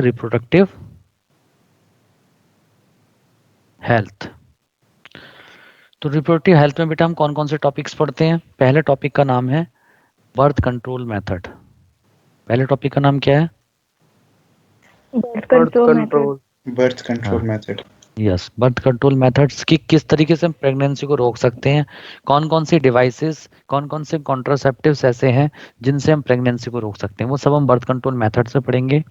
Reproductive health. तो reproductive health में बेटा हम कौन कौन से टॉपिक्स पढ़ते हैं? पहले टॉपिक का नाम है बर्थ कंट्रोल मेथड। पहले टॉपिक का नाम क्या है? Birth birth control method. Control. Birth हाँ, control method. Yes, birth control methods की किस तरीके से हम प्रेगनेंसी को रोक सकते हैं, कौन कौन सी डिवाइसेस, कौन कौन से कॉन्ट्रासेप्टिव्स ऐसे हैं जिनसे हम प्रेगनेंसी को रोक सकते हैं, वो सब हम बर्थ कंट्रोल मेथड से पढ़ेंगे।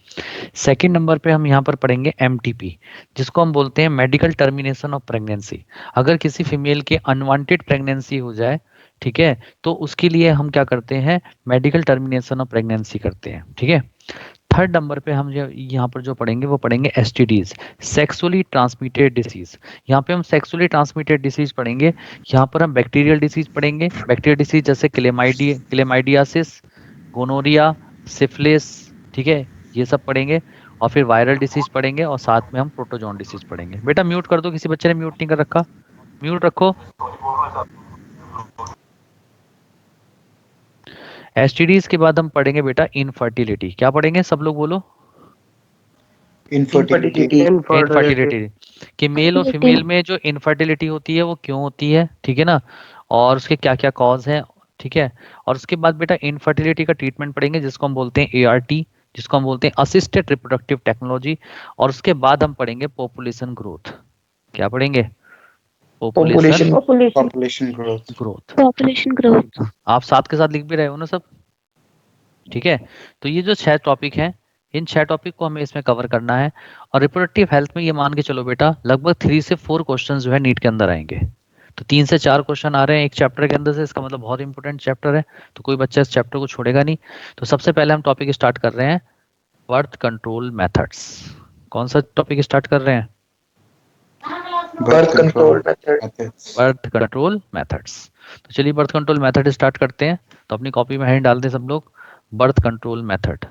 सेकंड नंबर पे हम यहाँ पर पढ़ेंगे एमटीपी, जिसको हम बोलते हैं मेडिकल टर्मिनेशन ऑफ प्रेगनेंसी। अगर किसी फीमेल की अनवांटेड प्रेगनेंसी हो जाए, ठीक है, तो उसके लिए हम क्या करते हैं? मेडिकल टर्मिनेशन ऑफ प्रेगनेंसी करते हैं, ठीक है। थर्ड नंबर पे हम यहाँ पर जो पढ़ेंगे वो पढ़ेंगे एसटीडीज, सेक्सुअली ट्रांसमिटेड डिसीज। यहाँ पे हम सेक्सुअली ट्रांसमिटेड डिसीज पढ़ेंगे। यहाँ पर हम बैक्टीरियल डिसीज पढ़ेंगे, बैक्टीरियल डिसीज जैसे क्लेमाइडियासिस, गोनोरिया, सिफिलिस, ठीक है, ये सब पढ़ेंगे। और फिर वायरल डिसीज पढ़ेंगे और साथ में हम प्रोटोजोन डिसीज पढ़ेंगे। बेटा म्यूट कर दो, किसी बच्चे ने म्यूट नहीं कर रखा, म्यूट रखो। एसटीडीज के बाद हम पढ़ेंगे बेटा इनफर्टिलिटी। क्या पढ़ेंगे? सब लोग बोलो। इनफर्टिलिटी। इनफर्टिलिटी। इनफर्टिलिटी कि मेल और फीमेल में जो इनफर्टिलिटी होती है वो क्यों होती है, ठीक है ना, और उसके क्या क्या कॉज हैं, ठीक है। और उसके बाद बेटा इनफर्टिलिटी का ट्रीटमेंट पढ़ेंगे जिसको हम बोलते हैं एआरटी, जिसको हम बोलते हैं असिस्टेड रिप्रोडक्टिव टेक्नोलॉजी। और उसके बाद हम पढ़ेंगे पॉपुलेशन ग्रोथ। क्या पढ़ेंगे? Population population. Population population growth. Growth. Population growth. आप साथ के साथ लिख भी रहे हो ना सब? ठीक है। तो ये जो 6 टॉपिक हैं, इन 6 टॉपिक को हमें इसमें कवर करना है। और रिप्रोडक्टिव हेल्थ में ये मान के चलो बेटा लगभग 3 से 4 क्वेश्चन जो है नीट के अंदर आएंगे। तो 3 से 4 क्वेश्चन आ रहे हैं एक चैप्टर के अंदर से, इसका मतलब बहुत इंपॉर्टेंट चैप्टर है, तो कोई बच्चा इस चैप्टर को छोड़ेगा नहीं। तो सबसे पहले हम टॉपिक स्टार्ट कर रहे हैं बर्थ कंट्रोल मेथड्स। कौन सा टॉपिक स्टार्ट कर रहे हैं? Birth birth control control method. Methods. Birth control methods. तो चलिए बर्थ कंट्रोल मेथड स्टार्ट करते हैं। तो अपनी कॉपी में हैंड डाल दें सब लोग, बर्थ कंट्रोल मेथड।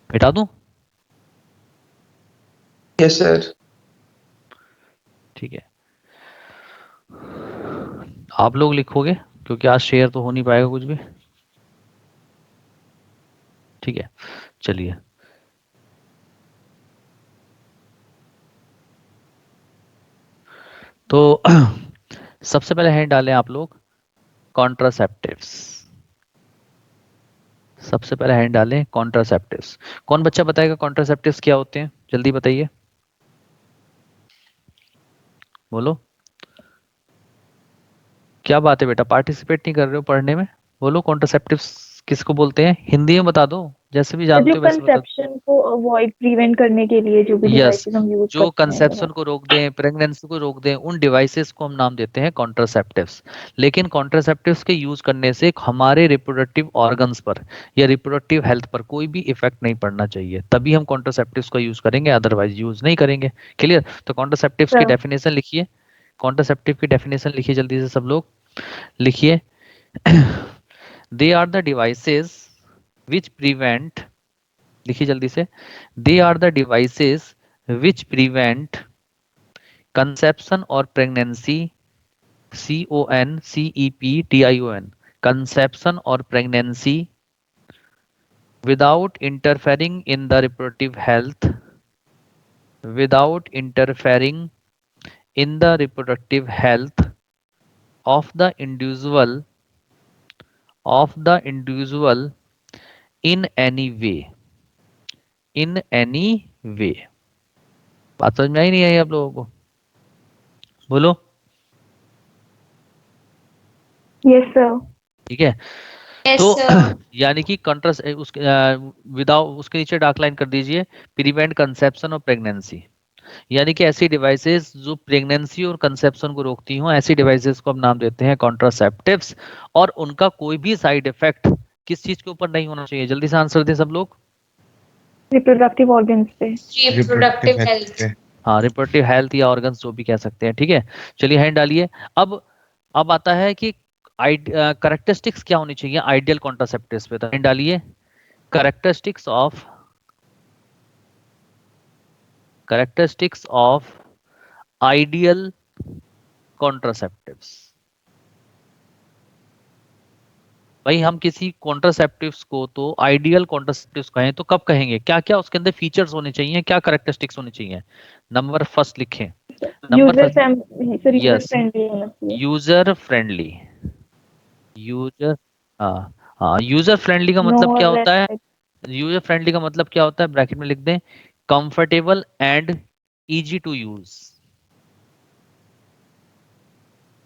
मिटा दूं? Yes sir. ठीक है, आप लोग लिखोगे क्योंकि आज शेयर तो हो नहीं पाएगा कुछ भी, ठीक है। चलिए, तो सबसे पहले हैंड डालें आप लोग कॉन्ट्रासेप्टिव्स। सबसे पहले हैंड डालें कॉन्ट्रासेप्टिव्स। कौन बच्चा बताएगा कॉन्ट्रासेप्टिव्स क्या होते हैं? जल्दी बताइए, बोलो। क्या बात है बेटा, पार्टिसिपेट नहीं कर रहे हो पढ़ने में? बोलो कॉन्ट्रासेप्टिव्स किसको बोलते हैं, हिंदी में बता दो, जैसे भी जो जानते हो वैसे बता दो। कंसेप्शन को अवॉइड प्रिवेंट करने के लिए जो भी यस, डिवाइसेस हम यूज जो करते हैं वो कंसेप्शन को रोक दें, प्रेगनेंसी को रोक दें, उन डिवाइसेस को हम नाम देते हैं कॉन्ट्रासेप्टिव्स। लेकिन कॉन्ट्रासेप्टिव्स के यूज करने से हमारे रिप्रोडक्टिव ऑर्गन्स पर या रिप्रोडक्टिव हेल्थ पर कोई भी इफेक्ट नहीं पड़ना चाहिए, तभी हम कॉन्ट्रासेप्टिव्स का यूज करेंगे, अदरवाइज यूज नहीं करेंगे। क्लियर? तो कॉन्ट्रासेप्टिव्स की सर। डेफिनेशन लिखिए, कॉन्ट्रासेप्टिव की डेफिनेशन लिखिए जल्दी से सब लोग, लिखिए। They are the devices which prevent, लिखिए जल्दी से, they are the devices which prevent conception or pregnancy, CONCEPTION, conception or pregnancy without interfering in the reproductive health, without interfering in the reproductive health of the individual, of the individual in any way, in any way। बात समझ में आई नहीं आई आप लोगों को? बोलो। Yes sir. ठीक है, यस तो सर। यानी कि कंट्रास उसके विदाउट, उसके नीचे डार्क लाइन कर दीजिए, प्रिवेंट कंसेप्शन और प्रेगनेंसी। यानी कि ऐसी डिवाइसेस जो प्रेगनेंसी और कंसेप्शन को रोकती हों, ऐसी डिवाइसेस को हम नाम देते हैं कॉन्ट्रासेप्टिव्स। और उनका कोई भी साइड इफेक्ट किस चीज के ऊपर नहीं होना चाहिए? जल्दी से आंसर दें सब लोग। रिप्रोडक्टिव ऑर्गन्स पे। Reproductive health. हाँ, रिप्रोडक्टिव हेल्थ या ऑर्गन्स जो भी कह सकते हैं, ठीक है। चलिए हैंड डालिए। अब आता है कि करेक्टरिस्टिक्स क्या होनी चाहिए आइडियल कॉन्ट्रासेप्टिव्स पे, तो हैंड डालिए। characteristics of characteristics of ideal contraceptives। भाई हम किसी कॉन्ट्रासेप्टिव्स को तो आइडियल कॉन्ट्रासेप्टिव्स कहें तो कब कहेंगे, क्या क्या उसके अंदर फीचर्स होने चाहिए, क्या कैरेक्टरिस्टिक्स होने चाहिए? नंबर फर्स्ट लिखें। Number user first. User yes, friendly होना चाहिए। User friendly. यूजर, हाँ हाँ, यूजर फ्रेंडली का नो मतलब क्या और होता है? लेस। यूजर फ्रेंडली का मतलब क्या होता है, ब्रैकेट में लिख दें, comfortable and easy to use.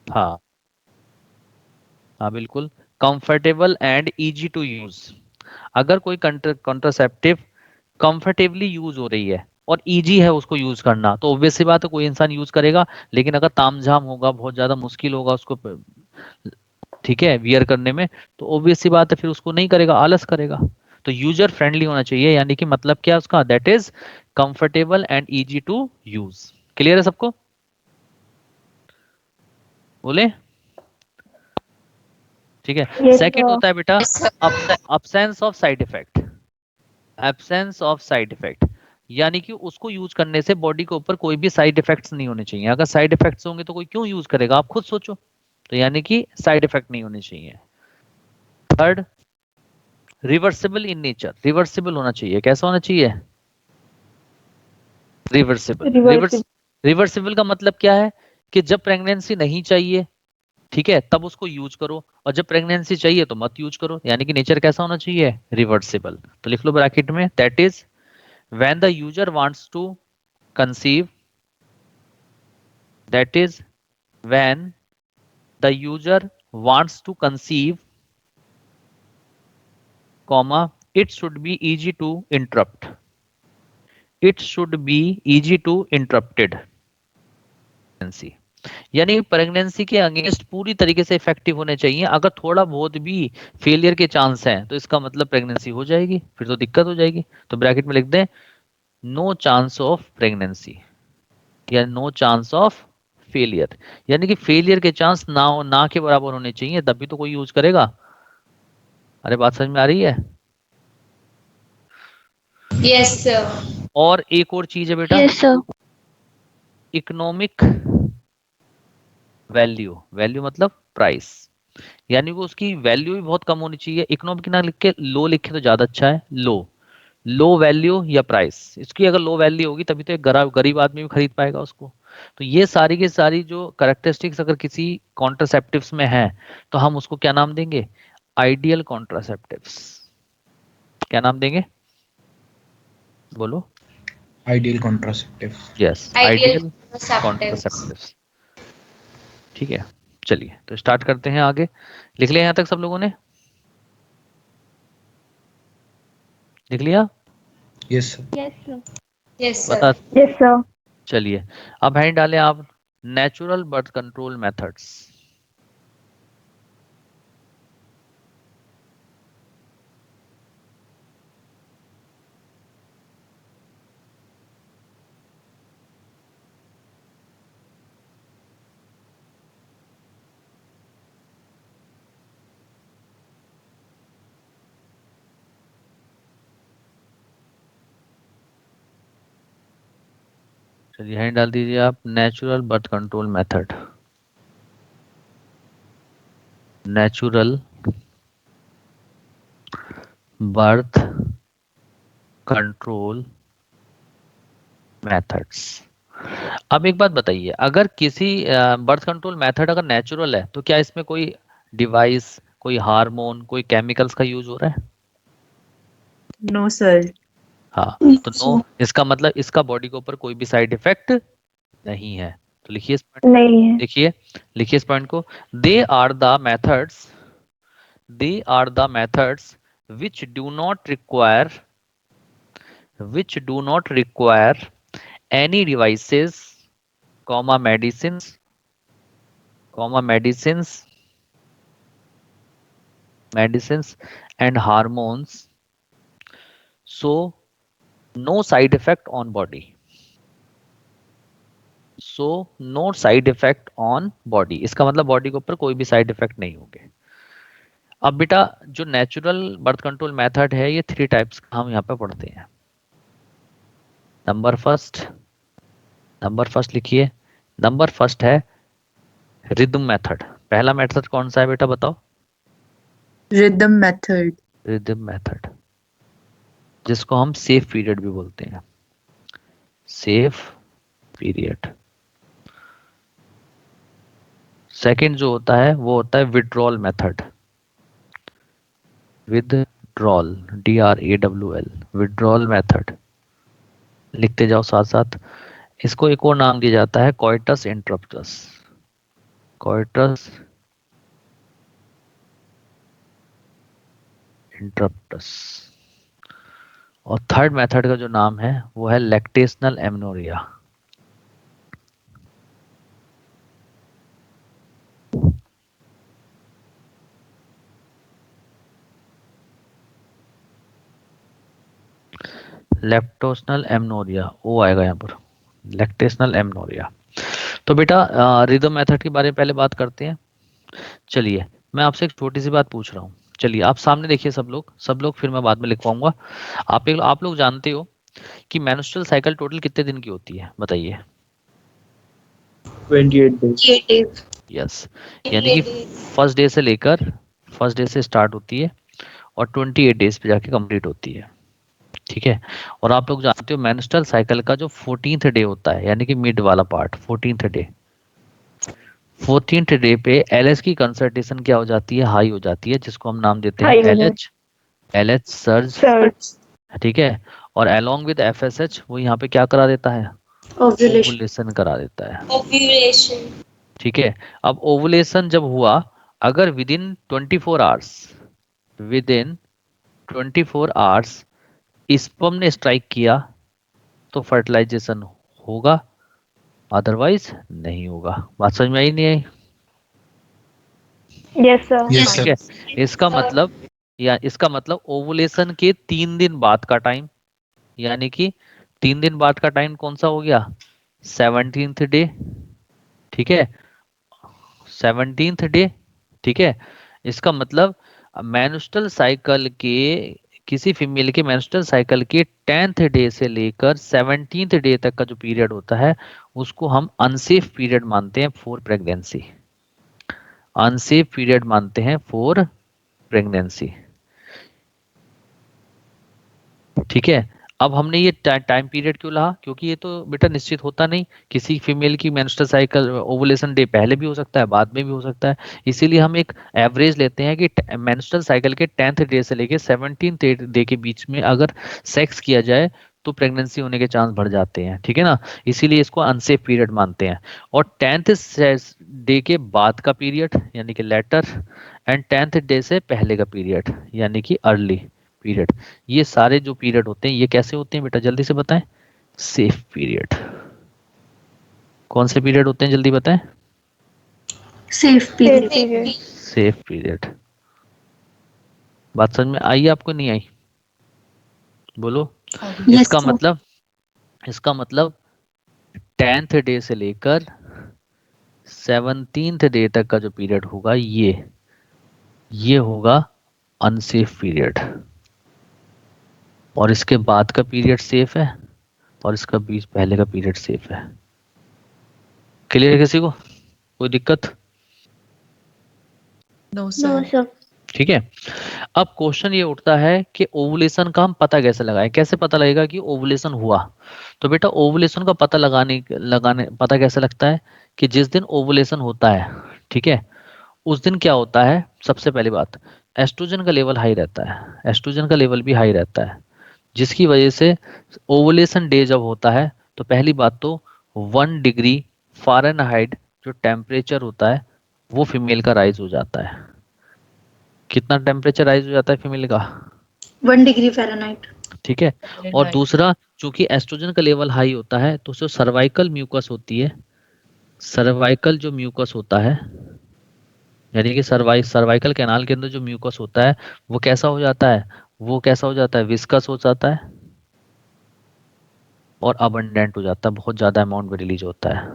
हाँ हाँ बिल्कुल, comfortable and easy to use. अगर कोई कॉन्ट्रासेप्टिव कंफर्टेबली यूज हो रही है और इजी है उसको यूज करना, तो ऑब्वियस सी बात है कोई इंसान यूज करेगा। लेकिन अगर तामझाम होगा, बहुत ज्यादा मुश्किल होगा उसको ठीक है वियर करने में, तो ऑब्वियस सी बात है फिर उसको नहीं करेगा, आलस करेगा। तो यूजर फ्रेंडली होना चाहिए, यानी कि मतलब क्या है उसका, that is comfortable and easy to use. Clear है सबको? बोले? ठीक है। Yes second sir. होता है बेटा Yes, sir. absence of side effect. Absence of side effect, यानी कि उसको यूज करने से बॉडी के ऊपर कोई भी साइड इफेक्ट्स नहीं होने चाहिए। अगर साइड इफेक्ट्स होंगे तो कोई क्यों यूज करेगा, आप खुद सोचो। तो यानी कि साइड इफेक्ट नहीं होने चाहिए। Third, reversible in nature. Reversible होना चाहिए। कैसा होना चाहिए? रिवर्सिबल। रिवर्सिबल। रिवर्सिबल का मतलब क्या है कि जब प्रेगनेंसी नहीं चाहिए, ठीक है, तब उसको यूज करो, और जब प्रेगनेंसी चाहिए तो मत यूज करो। यानी कि नेचर कैसा होना चाहिए? रिवर्सिबल। तो लिख लो ब्रैकेट में, that is when the user wants to conceive, that is when the user wants to conceive, comma, it should be easy to interrupt. It should be easy to interrupted pregnancy। यानी pregnancy के against पूरी तरीके से effective होने चाहिए। अगर थोड़ा बहुत भी फेलियर के चांस हैं तो इसका मतलब प्रेगनेंसी हो जाएगी, फिर तो दिक्कत हो जाएगी। तो ब्रैकेट में लिख दें, नो चांस ऑफ प्रेगनेंसी या नो चांस ऑफ फेलियर। यानी कि फेलियर के चांस ना के बराबर होने चाहिए, तभी तो कोई यूज करेगा। अरे बात समझ में आ रही है? Yes, sir. और एक और चीज है बेटा, yes sir. Economic value. Value मतलब प्राइस, यानी वो उसकी वैल्यू भी बहुत कम होनी चाहिए। इकोनॉमिक ना लिख के लो लिखे तो ज्यादा अच्छा है। लो, लो वैल्यू या प्राइस, इसकी अगर लो वैल्यू होगी तभी तो एक गरीब आदमी भी खरीद पाएगा उसको। तो ये सारी की सारी जो करेक्टरिस्टिक्स अगर किसी कॉन्ट्रासेप्टिव्स में है तो हम उसको क्या नाम देंगे? Ideal contraceptives. क्या नाम देंगे? बोलो। Ideal contraceptive. Yes, Ideal ideal contraceptives. Contraceptives. ठीक है, चलिए तो स्टार्ट करते हैं आगे। लिख लिया यहाँ तक सब लोगों ने? लिख लिया? Yes, sir. Yes sir. Yes, sir. बता। Yes sir. चलिए, अब हैंड डालें आप, नेचुरल बर्थ कंट्रोल मेथड्स। चलिए हैंड डाल दीजिए आप, natural birth control method. Natural birth control methods. अब एक बात बताइए, अगर किसी बर्थ कंट्रोल मेथड अगर नेचुरल है तो क्या इसमें कोई डिवाइस, कोई हार्मोन, कोई केमिकल्स का यूज हो रहा है? No sir. हाँ, तो नो, इसका मतलब इसका बॉडी के ऊपर कोई भी साइड इफेक्ट नहीं है। तो लिखिए इस पॉइंट, नहीं है। लिखिए, लिखिए इस पॉइंट को, they are the methods, they are the methods which do not require, which do not require any devices, comma medicines, comma medicines, medicines and hormones, so no side effect on body, so no side effect on body। इसका मतलब body के ऊपर कोई भी side effect नहीं होंगे। अब बेटा जो नेचुरल बर्थ कंट्रोल मेथड है ये 3 टाइप्स का हम यहाँ पे पढ़ते हैं। नंबर फर्स्ट, नंबर फर्स्ट लिखिए, नंबर फर्स्ट है रिदम मेथड। पहला मेथड कौन सा है बेटा बताओ? Rhythm method. रिदम मेथड, जिसको हम सेफ पीरियड भी बोलते हैं, सेफ पीरियड। सेकंड जो होता है वो होता है withdrawal method, withdrawal, DRAWL, withdrawal method. लिखते जाओ साथ साथ। इसको एक और नाम दिया जाता है कोइटस इंटरप्टस, कोइटस इंटरप्टस। और थर्ड मेथड का जो नाम है वो है लैक्टेशनल एमनोरिया। लैक्टोशनल एमनोरिया, ओ आएगा यहाँ पर, लैक्टेशनल एमनोरिया। तो बेटा रिदम मेथड के बारे में पहले बात करते हैं। चलिए मैं आपसे एक छोटी सी बात पूछ रहा हूँ। चलिए आप सामने देखिए सब लोग, फिर मैं बाद में लिखवाऊंगा। आप लोग जानते हो कि मेंस्ट्रुअल साइकिल टोटल कितने दिन की होती है, बताइए। 28 days. 28 days. यस, यानी कि फर्स्ट डे से लेकर, फर्स्ट डे से स्टार्ट होती है और 28 डेज पे जाके कंप्लीट होती है, ठीक है। और आप लोग जानते हो मेंस्ट्रुअल साइकिल का जो 14th डे होता है, यानी कि मिड वाला part, 14th day, 14th day पे LH की कंसंट्रेशन क्या हो जाती है, हाई हो जाती है, जिसको हम नाम देते हैं High हो जाती LH सर्ज, सर्च। ठीक है। और अलोंग विद FSH वो यहाँ पे क्या करा देता है, Ovulation. ओवुलेशन करा देता है, Ovulation. ठीक है। अब ओवुलेशन जब हुआ, अगर within 24 hours, within 24 hours sperm ने स्ट्राइक किया तो फर्टिलाइजेशन होगा, अदरवाइज नहीं होगा। बात समझ में आई नहीं आई? Yes, sir. Yes, ठीक sir. है। इसका मतलब ओवुलेशन के 3 दिन बाद का टाइम, यानी कि 3 दिन बाद का टाइम कौन सा हो गया, 17th डे, ठीक है, 17th डे, ठीक है। इसका मतलब मेंस्ट्रुअल साइकिल के, किसी फीमेल के मेंस्ट्रुअल साइकिल के 10th डे से लेकर 17th डे तक का जो पीरियड होता है उसको हम अनसेफ पीरियड मानते हैं फॉर प्रेगनेंसी, अनसेफ पीरियड मानते हैं फॉर प्रेगनेंसी, ठीक है। अब हमने ये टाइम पीरियड क्यों रहा, क्योंकि ये तो बेटा निश्चित होता नहीं, किसी फीमेल की मेंस्ट्रुअल साइकिल ओवुलेशन डे पहले भी हो सकता है, बाद में भी हो सकता है, इसीलिए हम एक एवरेज लेते हैं कि मेंस्ट्रुअल साइकिल के 10th डे से लेके 17th डे के बीच में अगर सेक्स किया जाए तो प्रेगनेंसी होने के चांस बढ़ जाते हैं, ठीक है ना। इसीलिए इसको अनसेफ पीरियड मानते हैं। और 10th डे के बाद का पीरियड यानी कि लेटर, एंड 10th डे से पहले का पीरियड यानी कि अर्ली पीरियड, ये सारे जो पीरियड होते हैं ये कैसे होते हैं बेटा, जल्दी से बताएं। Safe period. कौन से पीरियड होते हैं, जल्दी बताएं। Safe period. Safe period. Safe period. बात समझ में आई आपको, नहीं आई? बोलो। Yes, इसका sir. मतलब, इसका मतलब 10th डे से लेकर 17th डे तक का जो पीरियड होगा ये होगा अनसेफ पीरियड, और इसके बाद का पीरियड सेफ है, और इसका बीच पहले का पीरियड सेफ है। क्लियर है किसी को, कोई दिक्कत? No, No, sir. sir. ठीक है। अब क्वेश्चन ये उठता है कि ओवुलेशन का हम पता कैसे लगाएं, कैसे पता लगेगा कि ओवुलेशन हुआ। तो बेटा ओवुलेशन का पता लगाने पता कैसे लगता है कि जिस दिन ओवुलेशन होता है, ठीक है, उस दिन क्या होता है, सबसे पहली बात एस्ट्रोजन का लेवल हाई रहता है, एस्ट्रोजन का लेवल भी हाई रहता है, जिसकी वजह से ओवुलेशन डे जब होता है तो पहली बात तो 1 डिग्री फ़ारेनहाइट जो टेम्परेचर होता है वो फीमेल का राइज हो जाता है। कितना टेम्परेचर राइज हो जाता है फीमेल का, 1 degree Fahrenheit. ठीक है। और दूसरा चूंकि एस्ट्रोजन का लेवल हाई होता है तो जो सर्वाइकल म्यूकस होती है, सर्वाइकल जो म्यूकस होता है, यानी कि सर्वाइकल कैनाल के अंदर जो म्यूकस होता है वो कैसा हो जाता है, वो कैसा हो जाता है, विस्कस हो जाता है और अबंडेंट हो जाता है, बहुत ज्यादा अमाउंट में रिलीज होता है,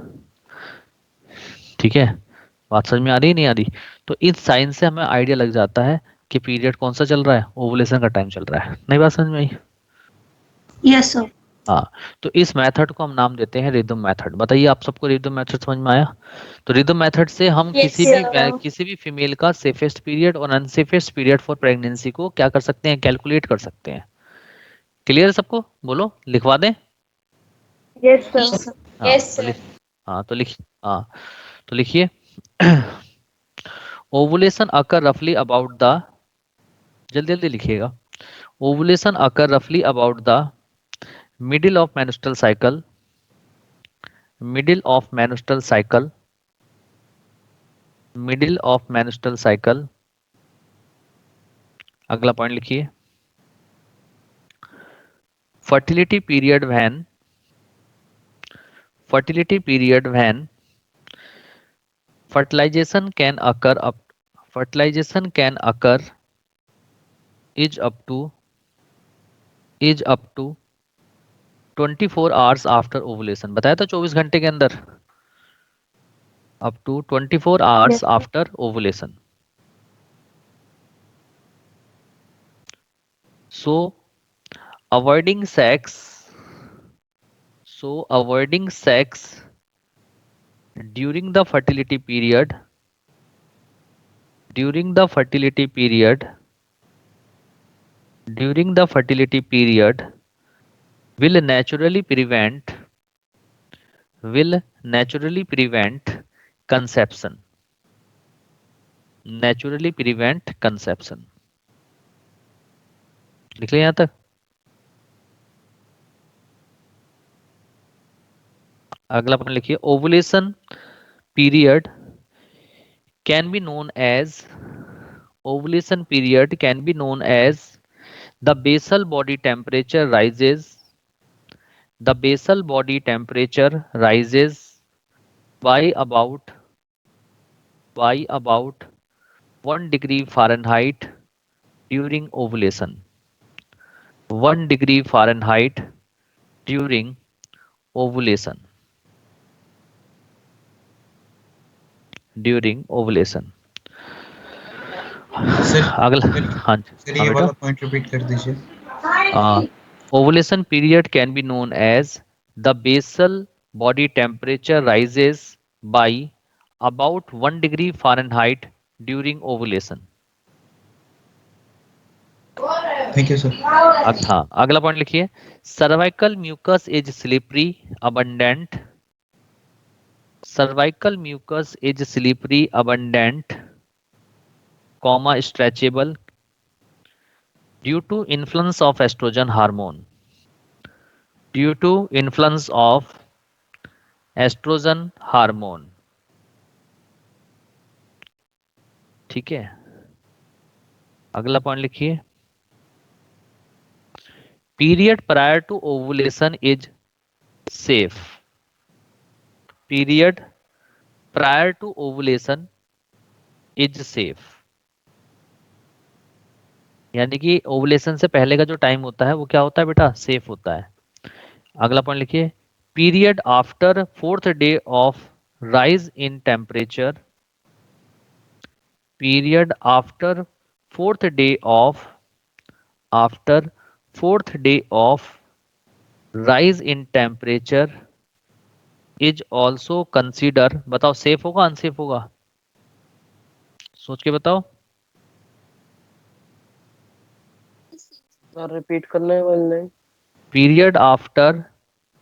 ठीक है। बात समझ में आ रही है नहीं आ रही? तो इस साइन से हमें आइडिया लग जाता है कि पीरियड कौन सा चल रहा है, ओवुलेशन का टाइम चल रहा है। नहीं बात समझ में आई? Yes, sir. हाँ, तो इस मेथड को हम नाम देते हैं रिदम मेथड। बताइए आप सबको रिदम मेथड समझ में आया? तो रिदम मेथड से हम Yes, sir. किसी भी फीमेल का सेफेस्ट पीरियड और अनसेफेस्ट पीरियड फॉर प्रेगनेंसी को क्या कर सकते हैं, कैलकुलेट कर सकते हैं। क्लियर है सबको? बोलो, लिखवा दें? Yes, sir. Yes, sir. हाँ Yes, तो sir. लिख हाँ तो लिख हाँ तो लिखिए ओवुलेशन अकर रफली अबाउट द, जल्दी जल्दी लिखिएगा। ओवुलेशन अकर रफली about the middle of menstrual cycle, middle of menstrual cycle, middle of menstrual cycle। अगला पॉइंट लिखिए, fertility period when, fertility period when fertilization can occur up, fertilization can occur is up to 24 hours after ovulation। बताया था 24 घंटे के अंदर, up to 24 hours Yes, sir. after ovulation। So avoiding sex, so avoiding sex during the fertility period, during the fertility period, during the fertility period will naturally prevent, will naturally prevent conception, naturally prevent conception। लिख लिया यहाँ तक? अगला point लिखिए, ovulation period can be known as, ovulation period can be known as the basal body temperature rises, the basal body temperature rises by about 1 degree Fahrenheit during ovulation, 1 degree Fahrenheit during ovulation, during ovulation। Sir अगला, हाँ sir हाँ ये बेटा, वाला point repeat कर दीजिए। ovulation period can be known as the basal body temperature rises by about 1 degree Fahrenheit during ovulation। Thank you sir. हाँ, अगला पॉइंट लिखिए, cervical mucus is slippery abundant, cervical mucus is slippery abundant comma stretchable due to influence of estrogen hormone, due to influence of estrogen hormone. ठीक है, अगला point लिखिए, period prior to ovulation is safe, period prior to ovulation is safe, यानी कि ovulation से पहले का जो टाइम होता है वो क्या होता है बेटा, सेफ होता है। अगला पॉइंट लिखिए, period after 4th day of rise in temperature, period after 4th day of, after 4th day of rise in temperature is also consider, बताओ सेफ होगा अनसेफ होगा, सोच के बताओ। रिपीट करना है वाला नहीं। Period after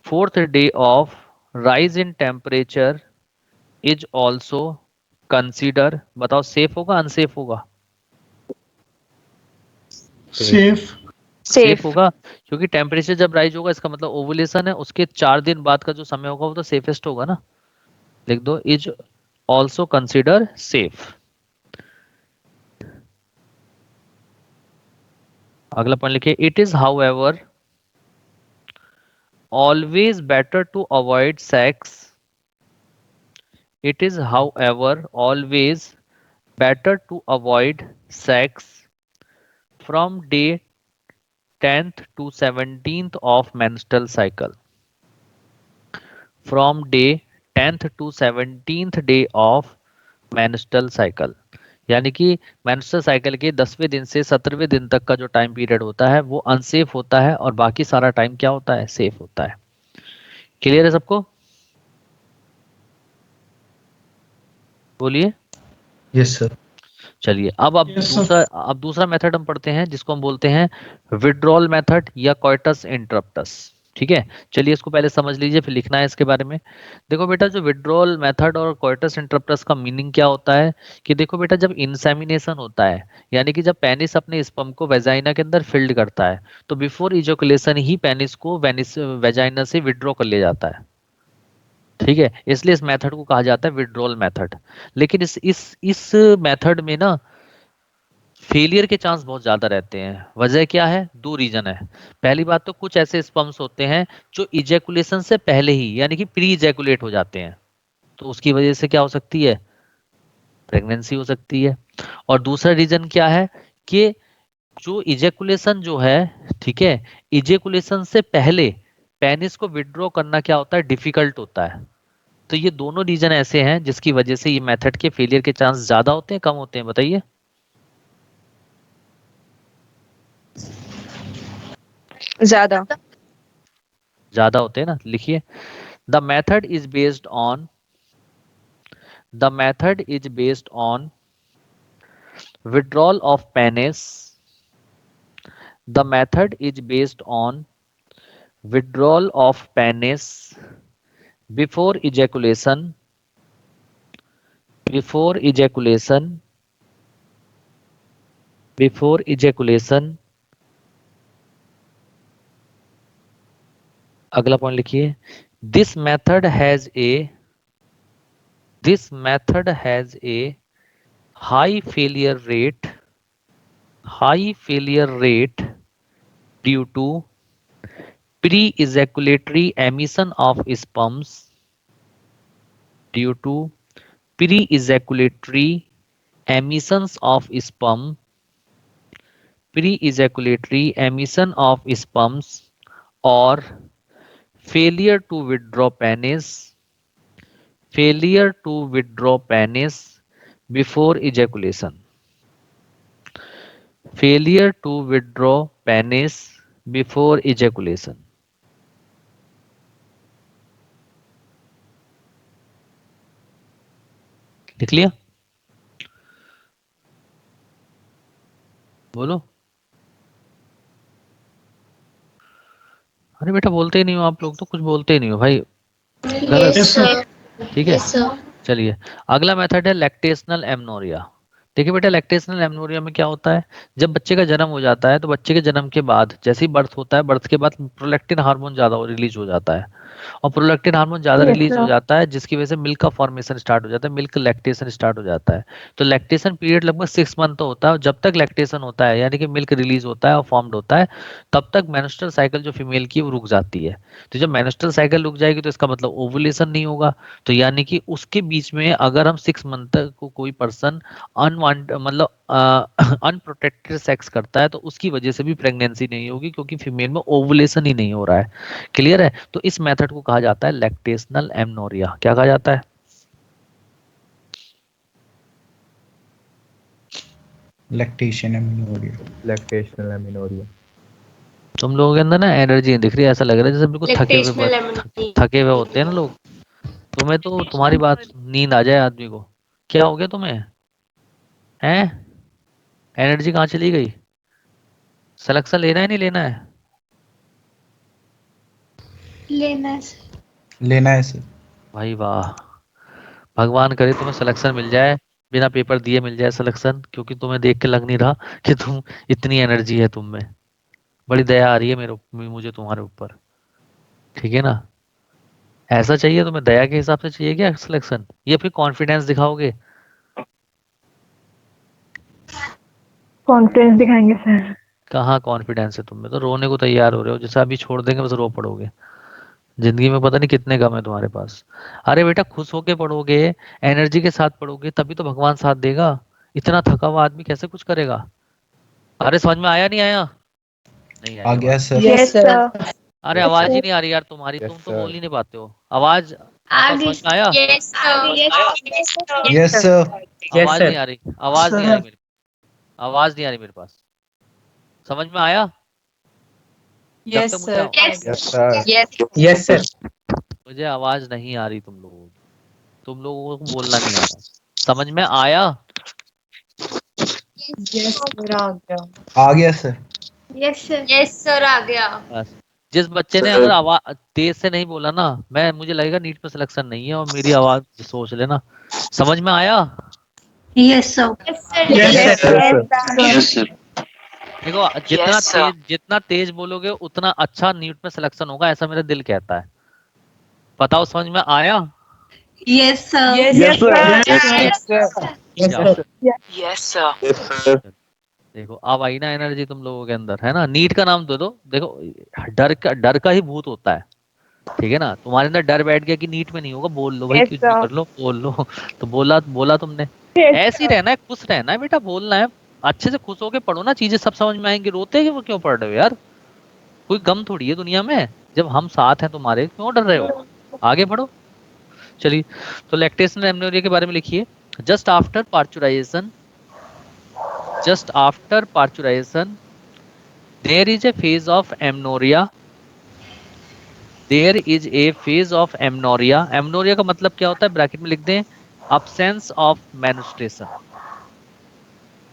4th day of rise in temperature is also consider, बताओ सेफ होगा अनसेफ होगा? सेफ। सेफ होगा, क्योंकि टेम्परेचर जब राइज होगा इसका मतलब ओवुलेशन है, उसके 4 दिन बाद का जो समय होगा वो तो सेफेस्ट होगा ना। लिख दो, इज ऑल्सो कंसिडर सेफ। अगला पॉइंट लिखिए, it is however always better to avoid sex, it is however always better to avoid sex from day 10th to 17th of menstrual cycle, from day 10th to 17th day of menstrual cycle, यानी कि menstrual cycle के 10वें दिन से 17वें दिन तक का जो टाइम पीरियड होता है वो अनसेफ होता है और बाकी सारा टाइम क्या होता है, सेफ होता है। क्लियर है सबको? बोलिए। Yes sir. चलिए अब Yes, sir. दूसरा मेथड हम पढ़ते हैं जिसको हम बोलते हैं विड्रॉल मेथड या कोइटस इंटरप्टस। ठीक है, चलिए इसको पहले समझ लीजिए फिर लिखना है इसके बारे में। देखो बेटा, जो विड्रॉल मेथड और कोइटस इंटरप्टस का मीनिंग क्या होता है कि देखो बेटा, जब इंसेमिनेशन होता है यानी कि जब पेनिस अपने स्पर्म को वेजाइना के अंदर फिल्ड करता है तो बिफोर इजोकुलेशन ही पेनिस को वेजाइना से विड्रॉ कर लिया जाता है। ठीक है, इसलिए इस मेथड को कहा जाता है विड्रॉल मेथड। लेकिन इस मेथड में ना फेलियर के चांस बहुत ज्यादा रहते हैं। वजह क्या है? दो रीजन है। पहली बात तो कुछ ऐसे स्पर्म्स होते हैं जो इजैकुलेशन से पहले ही यानी कि प्री इजैकुलेट हो जाते हैं, तो उसकी वजह से क्या हो सकती है? प्रेगनेंसी हो सकती है। और दूसरा रीजन क्या है कि जो इजैकुलेशन जो है, ठीक है, इजैकुलेशन से पहले पेनिस को विड्रॉ करना क्या होता है, डिफिकल्ट होता है। तो ये दोनों रीजन ऐसे हैं जिसकी वजह से ये मेथड के फेलियर के चांस ज्यादा होते हैं कम होते हैं, बताइए। ज्यादा। ज्यादा होते हैं ना, लिखिए। The method is based on withdrawal of penis. The method is based on withdrawal of penis before ejaculation अगला पॉइंट लिखिए। This method has a high failure rate due to pre-ejaculatory emission of sperms or failure to withdraw penis before ejaculation लिख लिया? बोलो। अरे बेटा बोलते ही नहीं हो आप लोग, तो कुछ बोलते ही नहीं हो भाई। गलत। Yes, sir. ठीक है, Yes, sir. चलिए अगला मेथड है लैक्टेशनल एमनोरिया। देखिए बेटा, लैक्टेशनल एमनोरिया में क्या होता है, जब बच्चे का जन्म हो जाता है तो बच्चे के जन्म के बाद जैसे ही बर्थ होता है, बर्थ के बाद प्रोलैक्टिन हार्मोन ज्यादा रिलीज हो जाता है और प्रोलैक्टिन हार्मोन ज्यादा Yes, रिलीज हो sir. जाता है जिसकी वजह से मिल्क का फॉर्मेशन स्टार्ट हो जाता है, मिल्क लैक्टेशन स्टार्ट हो जाता है। तो लैक्टेशन पीरियड लगभग 6 मंथ तो होता है और जब तक लैक्टेशन होता है यानी कि मिल्क रिलीज होता है और फॉर्म्ड होता है तब तक मेंस्ट्रुअल साइकिल जो फीमेल की है वो रुक जाती है। तो जब मेंस्ट्रुअल साइकिल रुक जाएगी तो इसका मतलब ओवुलेशन नहीं होगा। तो यानी कि उसके बीच में अगर हम 6 मंथ तक को कोई पर्सन अनवांट मतलब अनप्रोटेक्टेड सेक्स करता है तो उसकी वजह से भी प्रेगनेंसी नहीं होगी क्योंकि फीमेल में ओवुलेशन ही नहीं हो रहा है। क्लियर है? तो इस मेथड को कहा जाता है लैक्टेशनल एमनोरिया। क्या कहा जाता है? Lactational amenorrhoea. तुम लोगों के अंदर ना एनर्जी नहीं दिख रही, ऐसा लग रहा है जैसे बिल्कुल Lactational ammonia. थके हुए होते हैं ना लोग। तुम्हें तो तुम्हारी बात नींद आ जाए आदमी को। क्या हो गया तुम्हें? हैं? एनर्जी कहाँ चली गई? सिलेक्शन लेना है नहीं लेना है? लेना है सर। भाई वाह, भगवान करे तुम्हें सिलेक्शन मिल जाए, बिना पेपर दिए मिल जाए सिलेक्शन, क्योंकि तुम्हें देख के लग नहीं रहा कि तुम इतनी एनर्जी है तुम में। बड़ी दया आ रही है मुझे तुम्हारे ऊपर। ठीक है ना? ऐसा चाहिए तुम्हें, दया के हिसाब से चाहिए क्या सिलेक्शन, या फिर कॉन्फिडेंस दिखाओगे? कॉन्फ्रेंस दिखाएंगे सर। कहाँ कॉन्फिडेंस है तुम में, तो रोने को तैयार हो रहे हो, जैसे अभी छोड़ देंगे बस रो पड़ोगे। जिंदगी में पता नहीं कितने गम है तुम्हारे पास। अरे बेटा खुश होके पढ़ोगे, एनर्जी के साथ पढ़ोगे तभी तो भगवान साथ देगा। इतना थका हुआ आदमी कैसे कुछ करेगा? अरे समझ में आया नहीं आया? नहीं आ आया गया बात। सर। Yes sir. अरे आवाज ही नहीं आ रही यार तुम्हारी, तुम तो बोल ही नहीं पाते हो। आवाज आगे समझ में आया? Yes sir yes sir. आवाज नहीं आ रही, आवाज नहीं आ रही मेरे, आवाज नहीं आ रही मेरे पास। समझ में आया? जब Yes, तक मुझे sir. Yes sir. Yes. Yes sir. मुझे आवाज नहीं आ रही तुम लोगों की, तुम लोगों को बोलना नहीं आ रहा। समझ में आया? Yes, sir. आ गया. आ गया सर। यस सर आ गया बस। जिस बच्चे ने अगर आवाज तेज से नहीं बोला ना, मैं मुझे लगेगा नीट में सिलेक्शन नहीं है, और मेरी आवाज सोच लेना। समझ में आया? Yes sir Yes. सर। देखो, जितना तेज बोलोगे उतना अच्छा नीट में सिलेक्शन होगा, ऐसा मेरा दिल कहता है। बताओ, समझ में आया? Yes sir Yes, sir. क्या? देखो, अब आई ना एनर्जी तुम लोगों के अंदर, है ना? नीट का नाम दे दो। देखो, डर का ही भूत होता है, ठीक है ना? तुम्हारे अंदर डर बैठ गया कि नीट में नहीं होगा, बोल लो भाई, Yes, कुछ भी sir. कर लो, बोल लो। तो बोला बोला तुमने। Yes, ऐसे ही रहना है, खुश रहना है बेटा, बोलना है। अच्छे से खुश होके पढ़ो ना, चीजें सब समझ में आएंगी। रोते वो क्यों पढ़ रहे हो यार? कोई गम थोड़ी है दुनिया में, जब हम साथ हैं तुम्हारे, क्यों डर रहे हो? आगे बढ़ो। चलिए, तो लैक्टेशन एमनोरिया के बारे में लिखिए। Just after पार्चुराइजेशन, just after parturition there is a phase of amenorrhea, there is a phase of amenorrhea। amenorrhea का मतलब क्या होता है, ब्रैकेट में लिख दें, absence of menstruation।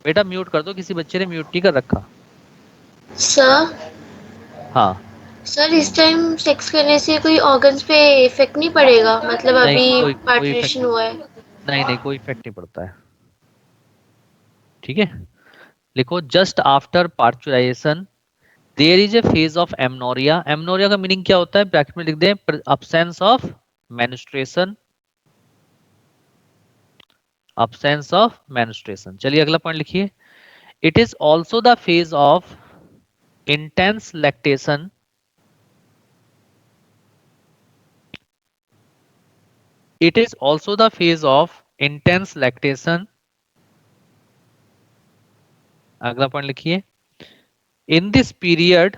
बेटा म्यूट कर दो, किसी बच्चे ने म्यूट नहीं कर रखा। सर हाँ, सर इस टाइम सेक्स करने से कोई ऑर्गन्स पे इफेक्ट नहीं पड़ेगा, मतलब नहीं, अभी कोई इफेक्ट पार्टीशन हुआ है। नहीं, कोई इफेक्ट नहीं पड़ता है, ठीक है? लिखो, just after parturition there is a phase of amenorrhoea. Amenorrhoea का मीनिंग क्या होता है, ब्रैकेट में लिख दें, absence of menstruation, absence of menstruation। चलिए अगला पॉइंट लिखिए। It is also the phase of intense lactation, it is also the phase of intense lactation. अगला पॉइंट लिखिए। In this period,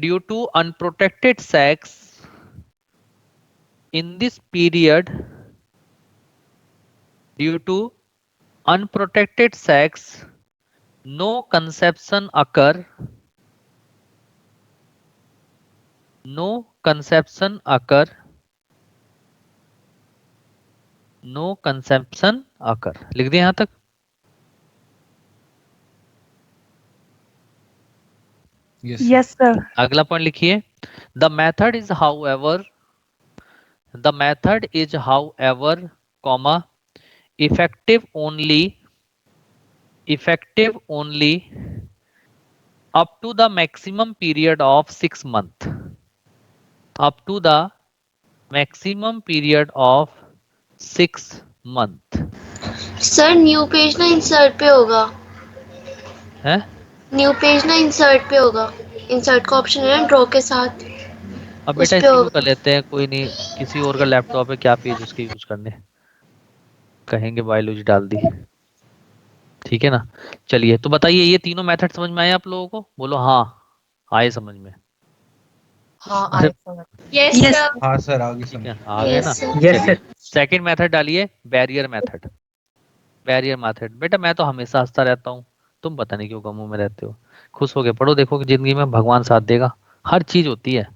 due to unprotected sex, in this period due to unprotected sex no conception occur, no conception occur, no conception occur। लिख दिया यहां तक? Yes, sir. अगला point लिखिए। The method is however, the method is however comma effective only up to the maximum period of 6 months, up to the maximum period of 6 month। Sir new page ना insert पे होगा, है? New page ना insert पे होगा, insert का option है ना ड्रॉ के साथ, अब उस बेटा पे इसी को होगा। कर लेते हैं, कोई नहीं, किसी और का लैपटॉप है, क्या पेज उसके यूज करने, कहेंगे बायोलॉजी डाल दी, ठीक है ना? चलिए, तो बताइए, ये तीनों मेथड समझ में आए आप लोगों को? बोलो हाँ, आए समझ में? हाँ, अरे आए समझ. यस सर हाँ सर, आगे ठीक है, समझ। आ गए ना? यस सर चलिए, सेकंड मेथड डालिए, बैरियर मेथड। बैरियर मेथड, बेटा मैं तो हमेशा हंसता रहता हूँ, तुम पता नहीं क्यों गमों में रहते हो। खुश होके पढ़ो, देखो कि जिंदगी में भगवान साथ देगा, हर चीज होती है।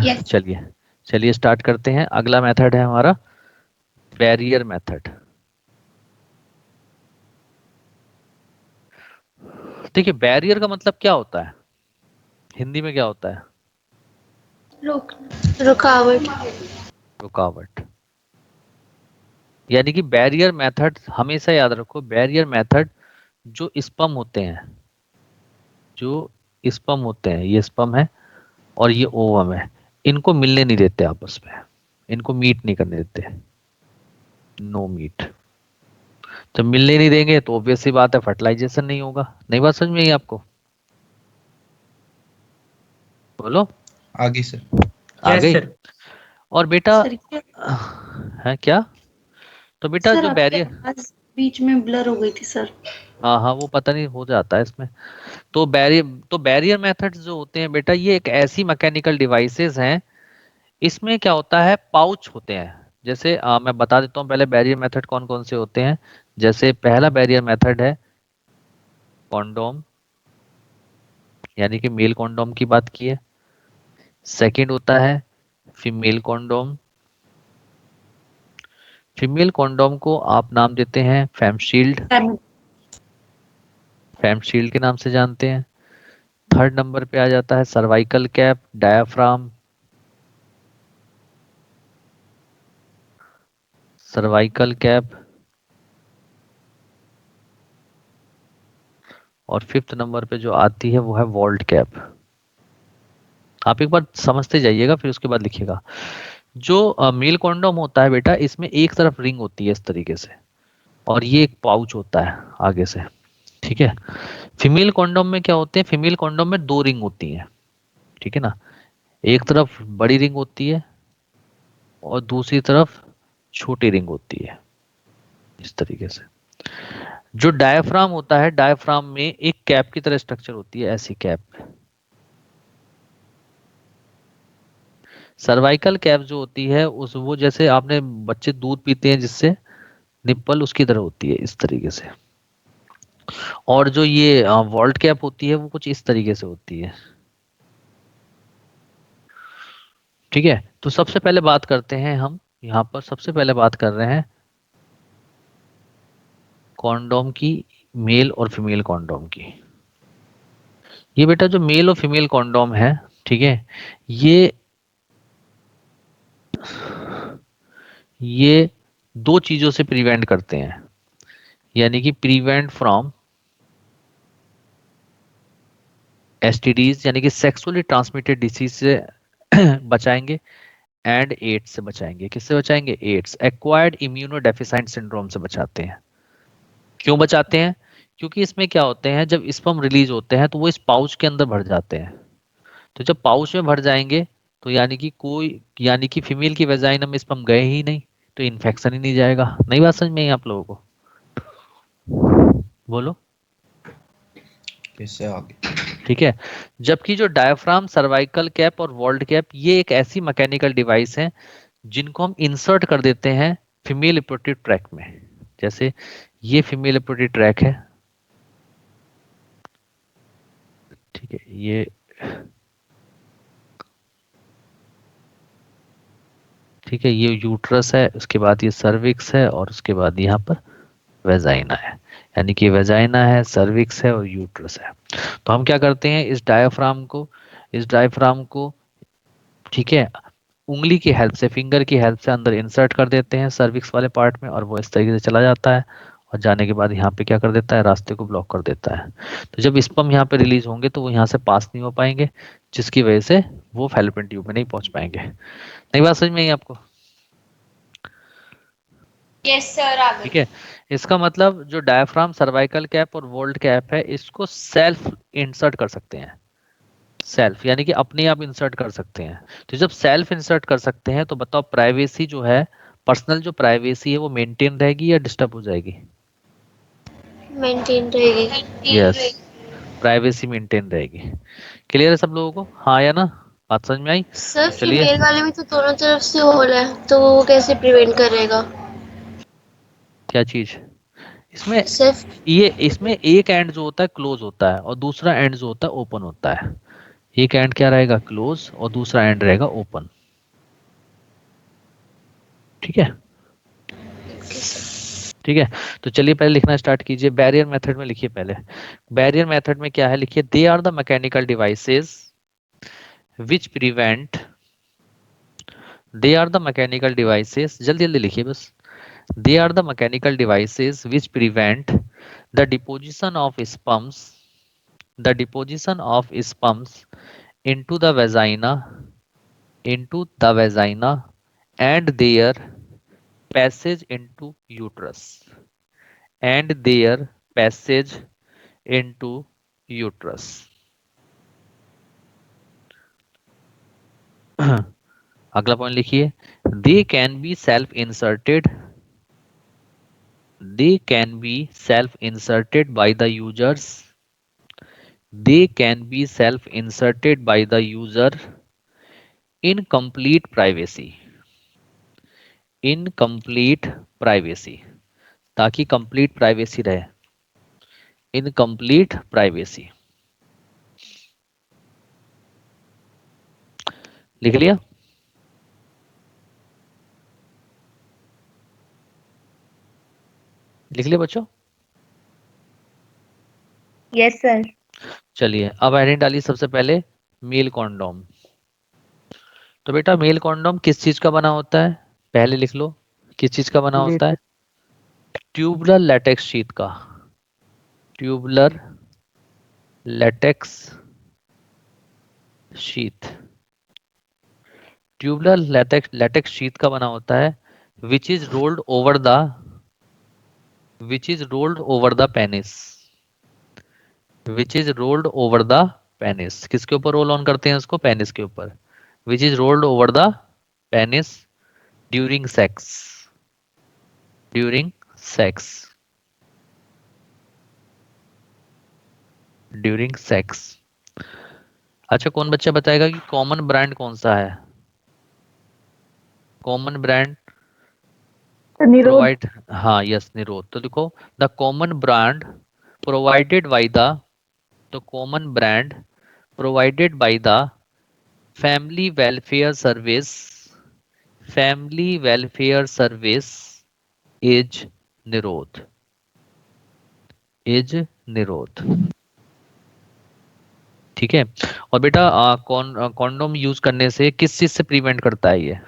यस चलिए चलिए स्टार्ट करते हैं। अगला मेथड है हमारा बैरियर मेथड। देखिए, बैरियर का मतलब क्या होता है, हिंदी में क्या होता है? रुकावट। रुकावट। यानी कि बैरियर मेथड, हमेशा याद रखो, बैरियर मेथड जो स्पम होते हैं, जो स्पम होते हैं, ये स्पम है और ये ओवम है, इनको मिलने नहीं देते आपस में, इनको मीट नहीं करने देते, नो मीट। जब मिलने नहीं देंगे तो ऑब्वियस सी बात है, फर्टिलाइजेशन नहीं होगा। नहीं बात समझ में आई आपको? बोलो। आगे सर। आ गई? और बेटा सर है क्या? तो बेटा सर जो आपकी बैरियर, आवाज बीच में ब्लर हो गई थी सर। हाँ हाँ, वो पता नहीं हो जाता है इसमें। तो बैरियर मेथड्स जो होते हैं बेटा, ये एक ऐसी मैकेनिकल डिवाइसेस हैं, इसमें क्या होता है, पाउच होते हैं। जैसे मैं बता देता हूँ पहले बैरियर मेथड कौन कौन से होते हैं। जैसे पहला बैरियर मेथड है कॉन्डोम, यानी कि मेल कॉन्डोम की बात की है। सेकंड होता है फीमेल कॉन्डोम। फीमेल कॉन्डोम को आप नाम देते हैं फैमशील्ड, फैमशील्ड के नाम से जानते हैं। थर्ड नंबर पे आ जाता है cervical cap, diaphragm, cervical cap. और फिफ्थ नंबर पे जो आती है वो है वॉल्ट कैप। आप एक बार समझते जाइएगा, फिर उसके बाद लिखिएगा। जो मेल कॉन्डोम होता है बेटा, इसमें एक तरफ रिंग होती है इस तरीके से, और ये एक पाउच होता है आगे से, ठीक है। फीमेल कॉन्डोम में क्या होते हैं, फीमेल कॉन्डोम में दो रिंग होती हैं, ठीक है ना। एक तरफ बड़ी रिंग होती है और दूसरी तरफ छोटी रिंग होती है, इस तरीके से। जो डायफ्राम होता है, डायफ्राम में एक कैप की तरह स्ट्रक्चर होती है, ऐसी कैप। सर्वाइकल कैप जो होती है उस वो जैसे आपने बच्चे दूध पीते हैं जिससे, निप्पल उसकी तरह होती है इस तरीके से। और जो ये वॉल्ट कैप होती है वो कुछ इस तरीके से होती है, ठीक है। तो सबसे पहले बात करते हैं हम, यहाँ पर सबसे पहले बात कर रहे हैं कॉन्डोम की, मेल और फीमेल कॉन्डोम की। ये बेटा जो मेल और फीमेल कॉन्डोम है, ठीक है, ये ये दो चीजों से प्रिवेंट करते हैं, यानी कि प्रिवेंट फ्रॉम एसटीडीज, यानी कि सेक्सुअली ट्रांसमिटेड डिसीज से बचाएंगे, एंड एड्स से बचाएंगे। किससे बचाएंगे, एड्स, एक्वायर्ड इम्यूनो डेफिसाइंट सिंड्रोम से बचाते हैं। क्यों बचाते हैं, क्योंकि इसमें क्या होते हैं, जब स्पर्म रिलीज होते हैं तो वो इस पाउच के अंदर भर जाते हैं। तो जब पाउच में भर जाएंगे तो यानी कि फीमेल की वेजाइना में स्पर्म गए ही नहीं, तो इन्फेक्शन ही नहीं जाएगा। नई बात समझ में आई आप लोगों को, बोलो। इससे आगे। ठीक है। जबकि जो डायफ्राम, सर्वाइकल कैप और वॉल्ट कैप, ये एक ऐसी मैकेनिकल डिवाइस है जिनको हम इंसर्ट कर देते हैं फीमेल रिप्रोडक्टिव ट्रैक में। जैसे ये फीमेल रिप्रोडक्टिव ट्रैक है, ठीक है, ये ठीक है, ये यूट्रस है, उसके बाद ये सर्विक्स है, और उसके बाद यहाँ पर वेजाइना है। यानी कि वेजाइना है, सर्विक्स है और यूट्रस है। तो हम क्या करते हैं, इस डायफ्राम को ठीक है, उंगली की हेल्प से, फिंगर की हेल्प से अंदर इंसर्ट कर देते हैं सर्विक्स वाले पार्ट में, और वो इस तरीके से चला जाता है। और जाने के बाद यहाँ पे क्या कर देता है, रास्ते को ब्लॉक कर देता है। तो जब स्पर्म यहाँ पे रिलीज होंगे तो वो यहाँ से पास नहीं हो पाएंगे, जिसकी वजह से वो फैलोपियन ट्यूब में नहीं पहुंच पाएंगे। नई बात समझ में आई आपको, यस सर, आ ठीक गई। है। इसका मतलब जो डायफ्राम, सर्वाइकल कैप और वोल्ट कैप है, इसको सेल्फ इंसर्ट कर सकते हैं। सेल्फ यानी कि अपने आप इंसर्ट कर सकते हैं। तो जब सेल्फ इंसर्ट कर सकते हैं तो बताओ, प्राइवेसी जो है, पर्सनल जो प्राइवेसी है, वो मेंटेन रहेगी या डिस्टर्ब हो जाएगी। मेंटेन रहेगी। यस, प्राइवेसी मेंटेन रहेगी। क्लियर है सब लोगों को, हाँ या ना, बात समझ में आई। सर तो चलिए, फीमेल वाले में तो दोनों तरफ से होल है, तो वो कैसे प्रिवेंट करेगा। क्या चीज इसमें, सिर्फ ये इसमें एक एंड जो होता है क्लोज होता है और दूसरा एंड जो होता है ओपन होता है। एक एंड क्या रहेगा, क्लोज, और दूसरा एंड रहेगा ओपन, ठीक है। ठीक है, तो चलिए पहले लिखना स्टार्ट कीजिए। बैरियर मेथड में लिखिए पहले। बैरियर मेथड में क्या है, लिखिए, they are the mechanical devices which prevent, they are the mechanical devices, जल्दी जल्दी लिखिए बस। They are the mechanical devices which prevent the deposition of sperms, the deposition of sperms into the vagina, into the vagina and their passage into uterus, and their passage into uterus. अगला point लिखिए, they can be self inserted, they can be self-inserted by the users. They can be self-inserted by the user in complete privacy. In complete privacy, ताकि complete privacy रहे. In complete privacy. लिख लिया? लिख लिया बच्चों? Yes sir. चलिए अब heading डालिए सबसे पहले मेल कॉन्डोम. तो बेटा मेल कॉन्डोम किस चीज का बना होता है? पहले लिख लो किस चीज का बना होता है? ट्यूबुलर लैटेक्स शीट का. Tubular latex sheet. Tubular latex sheet का बना होता है which is rolled over the penis. Which is rolled over the penis. किसके ऊपर रोल ऑन करते हैं उसको? पेनिस के ऊपर. Which is rolled over the penis during sex. During sex. During sex. अच्छा कौन बच्चा बताएगा कि कॉमन ब्रांड कौन सा है? Common brand provide. हाँ यस निरोध. तो देखो the common brand provided by the common brand provided by the family welfare service. Family welfare service is निरोध. is निरोध. ठीक है. और बेटा कॉन्डोम यूज करने से किस चीज से प्रिवेंट करता है ये?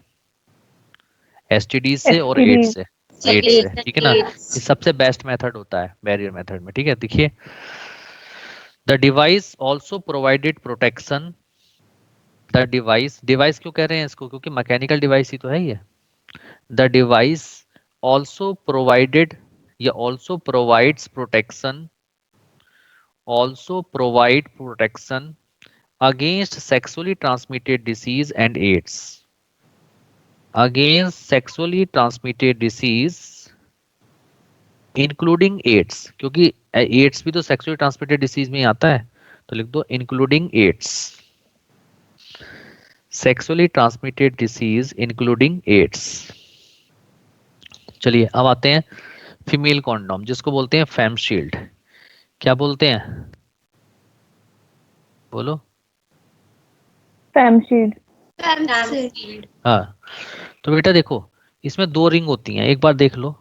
एसटीडी से और एड्स से. एड्स से. ठीक है ना. ये सबसे बेस्ट मेथड होता है बैरियर मेथड में. ठीक है. देखिए the device also provided protection. The device क्यों कह रहे हैं इसको? क्योंकि मैकेनिकल डिवाइस ही तो है ये. द डिवाइस ऑल्सो प्रोवाइडेड या also provides protection. Also provide protection against sexually transmitted disease and AIDS. Against sexually transmitted disease including AIDS. क्योंकि एड्स भी तो सेक्सुअली ट्रांसमिटेड डिसीज में ही आता है. तो लिख दो including AIDS. Sexually transmitted disease including AIDS. चलिए अब आते हैं फीमेल कॉन्डोम जिसको बोलते हैं फैम शील्ड. क्या बोलते हैं? बोलो. Fam shield. हाँ. तो बेटा देखो इसमें दो रिंग होती हैं. एक बार देख लो.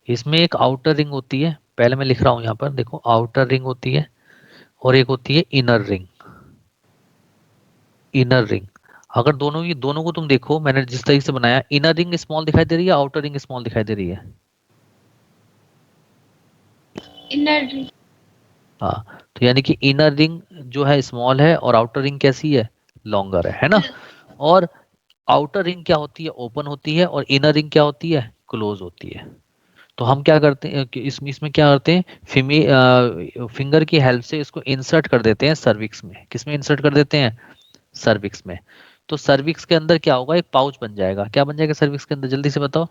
इसमें एक आउटर रिंग होती है. पहले मैं लिख रहा हूं यहाँ पर. देखो आउटर रिंग होती है और एक होती है इनर रिंग. Inner ring. अगर दोनों को तुम देखो मैंने जिस तरीके से बनाया इनर रिंग स्मॉल दिखाई दे रही है आउटर रिंग स्मॉल दिखाई दे रही है? Inner ring. हाँ. तो यानी कि इनर रिंग जो है स्मॉल है और आउटर रिंग कैसी है? लॉन्गर है ना. और आउटर रिंग क्या होती है? ओपन होती है. और इनर रिंग क्या होती है? क्लोज होती है. तो हम क्या करते हैं कि इसमें क्या करते हैं फिंगर की हेल्प से इसको इंसर्ट कर देते हैं सर्विक्स में. किसमें इंसर्ट कर देते हैं? सर्विक्स में. तो सर्विक्स के अंदर क्या होगा? एक पाउच बन जाएगा. क्या बन जाएगा सर्विक्स के अंदर? जल्दी से बताओ.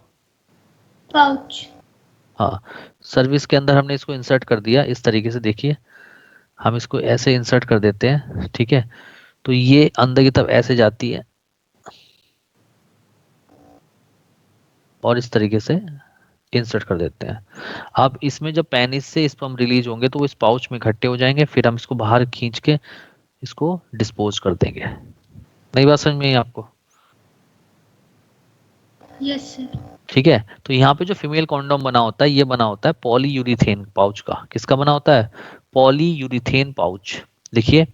पाउच. हाँ. सर्विक्स के अंदर हमने इसको इंसर्ट कर दिया इस तरीके से. देखिए हम इसको ऐसे इंसर्ट कर देते हैं. ठीक है. तो ये अंदर की तरफ ऐसे जाती है और इस तरीके से इंसर्ट कर देते हैं. अब इसमें जब पेनिस से स्पर्म रिलीज होंगे तो वो इस पाउच में इकट्ठे हो जाएंगे. फिर हम इसको बाहर खींच के इसको डिस्पोज कर देंगे. नई बात समझ में आई आपको? Yes sir. ठीक है. तो यहाँ पे जो फीमेल कॉन्डोम बना होता है ये बना होता है पॉलीयूरिथेन पाउच का. किसका बना होता है? Polyurethane pouch. देखिए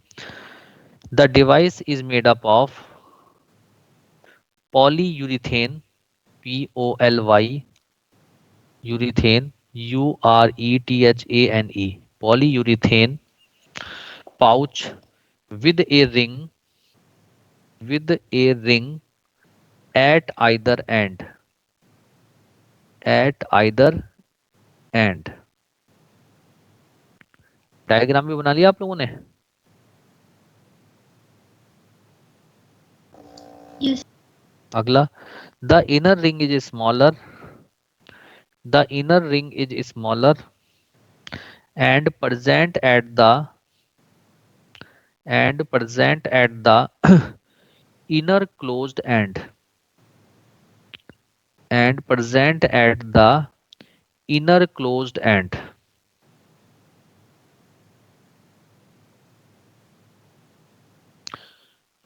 the device is made up of polyurethane. POLY urethane URETHANE. Polyurethane pouch with a ring at either end. At either end. Diagram भी बना लिया आप लोगों ने? यस. अगला the inner ring is smaller. the inner ring is smaller and present at the inner closed end and present at the inner closed end.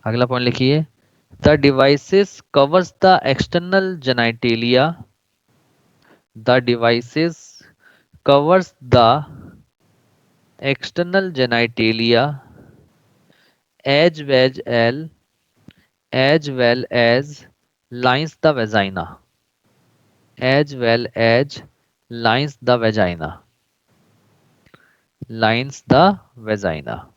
अगला point लिखिए, the devices covers the external genitalia, the devices covers the external genitalia as well as lines the vagina, as well as lines the vagina, lines the vagina.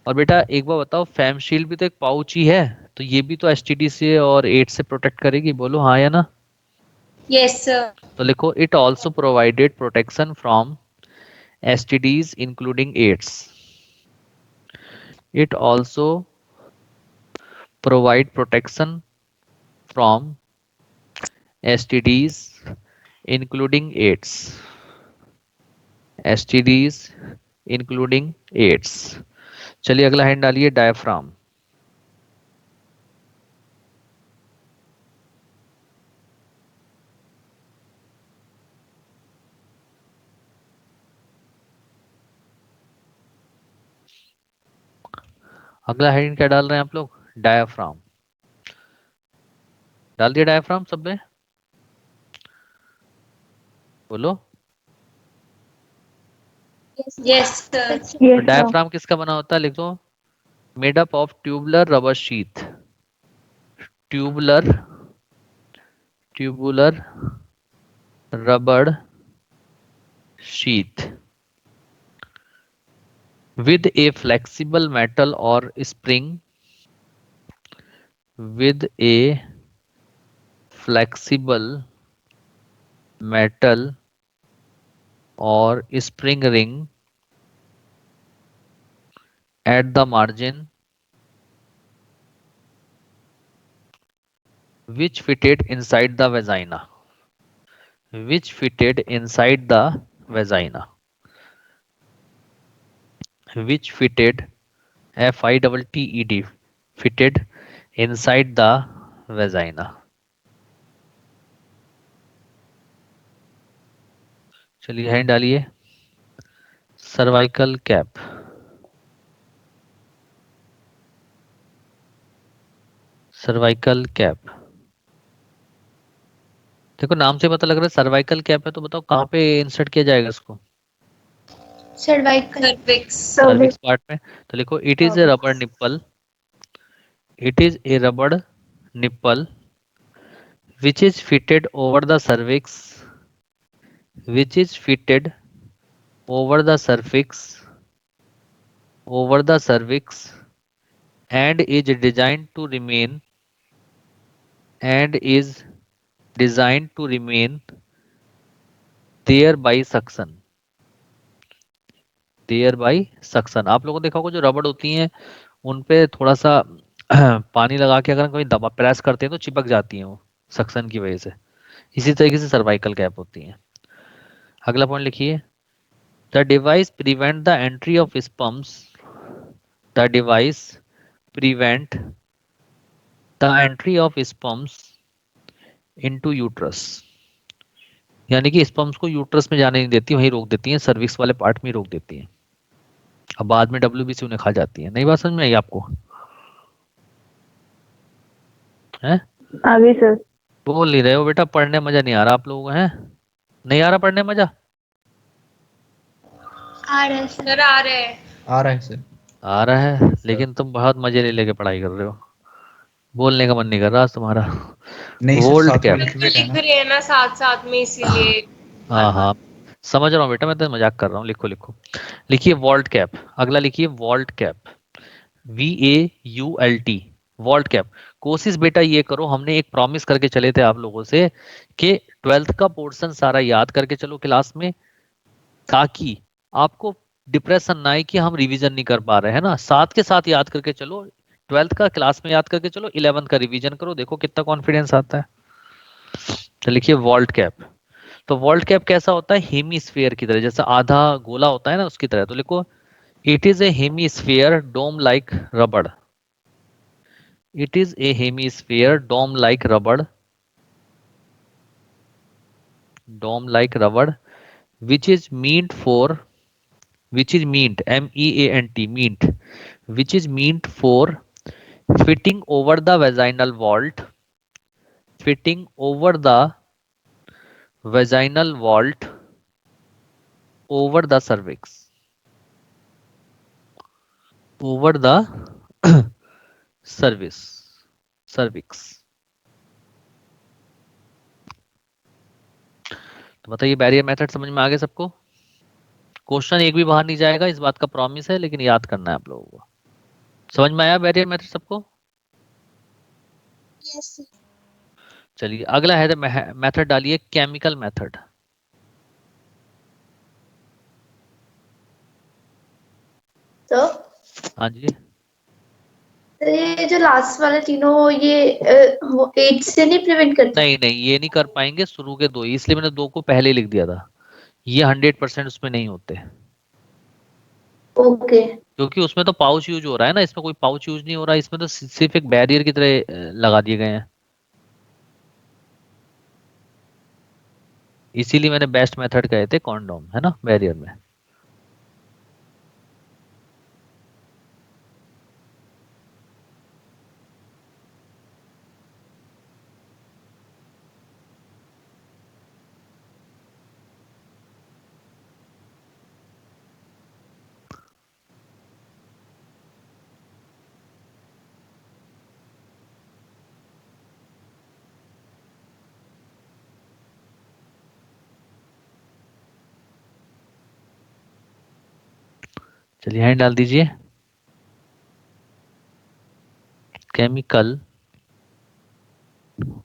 और बेटा एक बार बताओ, fam shield भी तो एक pouch ही है, तो ये भी तो एसटीडी से और एड्स से प्रोटेक्ट करेगी, बोलो हाँ या ना? Yes, sir. तो लिखो, it also provided protection from STDs including AIDS. It also provide protection from STDs including AIDS, STDs including AIDS. चलिए अगला हैंड डालिए, डायफ्राम. अगला हेडिंग क्या डाल रहे हैं आप लोग? डायफ्राम. डाल दिया डायफ्राम सब में? बोलो. Yes, sir. Yes, sir. Diaphragm किसका बना होता है? लिख दो, made up of tubular rubber sheath, tubular rubber sheath with a flexible metal or spring, with a flexible metal or spring ring at the margin, which fitted inside the vagina, which fitted inside the vagina, which fitted, FITTED, fitted inside the vagina. चलिए hand डालिए, cervical cap. Cervical cap, देखो नाम से पता लग रहा है cervical cap है, तो बताओ कहाँ पे इंसर्ट किया जाएगा इसको? Cervical. सर्विक्स पार्ट में. तो लिखो, it is A rubber nipple, it is A rubber nipple which is fitted over the cervix, which is fitted over the cervix and is designed to remain there by suction. आप लोगों ने देखा होगा जो रबड़ होती हैं उन पे थोड़ा सा पानी लगा के अगर कोई दबा प्रेस करते हैं तो चिपक जाती हैं वो सक्शन की वजह से. इसी तरीके से सर्वाइकल कैप होती है. अगला पॉइंट लिखिए, the device prevent the entry of sperms, the device prevent the entry of sperms into uterus. यानी कि स्पर्म्स को यूट्रस में जाने नहीं देती, वहीं रोक देती हैं, सर्विक्स वाले पार्ट में रोक देती हैं. अब बाद में WBC उन्हें खा जाती है. नई बात समझ में आई आपको? हैं? आगे सर. बोल नहीं रहे हो बेटा, पढ़ने मजा नहीं आ रहा आप लोगों को? हैं, नहीं आ रहा पढ़ने मजा? आ रहा है सर, आ रहा है. आ रहा है सर. आ रहा है, लेकिन तुम बहुत मजे ले लेके पढ़ाई कर रहे हो, बोलने का मन नहीं कर रहा आज तुम्हारा. नहीं Volt सर, cap. साथ में लिख लिख रहे हैं ना साथ साथ में, इसीलिए. हाँ हाँ समझ रहा हूँ बेटा, मैं तो मजाक कर रहा हूँ. लिखो लिखो, लिखिए वॉल्ट कैप. अगला लिखिए vault cap, VAULT, vault cap. कोशिश बेटा ये करो, हमने एक प्रॉमिस करके चले थे आप लोगों से कि 12th का पोर्शन सारा याद करके चलो क्लास में, ताकि आपको डिप्रेशन ना आए कि हम रिवीजन नहीं कर पा रहे हैं ना. साथ के साथ याद करके चलो, 12th का क्लास में याद करके चलो, 11th का रिवीजन करो, देखो कितना कॉन्फिडेंस आता है. तो लिखिए वॉल्ट कैप। तो वॉल्ट कैप कैसा होता है? हेमीस्फीयर की तरह, जैसा आधा गोला होता है ना उसकी तरह। तो लिखो it is a hemisphere dome like rubber. It is a hemisphere dome like rubber, dome like rubber, which is meant for, which is meant meant meant, which is meant for fitting over the vaginal vault, fitting over the vaginal vault over the cervix, over the cervix, cervix। तो बताइए barrier method समझ में आ गया सबको? Question एक भी बाहर नहीं जाएगा, इस बात का प्रॉमिस है, लेकिन याद करना है आप लोगों को। समझ में आया बैरियर मेथड सबको? यस चलिए अगला है मेथड डालिए केमिकल मेथड। तो हाँ जी, ये जो लास्ट वाले तीनों ये एड्स से नहीं प्रिवेंट करते? नहीं नहीं ये नहीं कर पाएंगे, शुरू के दो ही, इसलिए मैंने दो को पहले लिख दिया था। ये 100% उसमें नहीं होते, ओके क्योंकि उसमें तो पाउच यूज हो रहा है ना, इसमें कोई पाउच यूज नहीं हो रहा है, इसमें तो सिर्फ एक बैरियर की तरह लगा दिए गए हैं। इसीलिए मैंने बेस्ट मेथड कहे थे कॉन्डोम, है ना, बैरियर में। चलिए हैंड डाल दीजिए केमिकल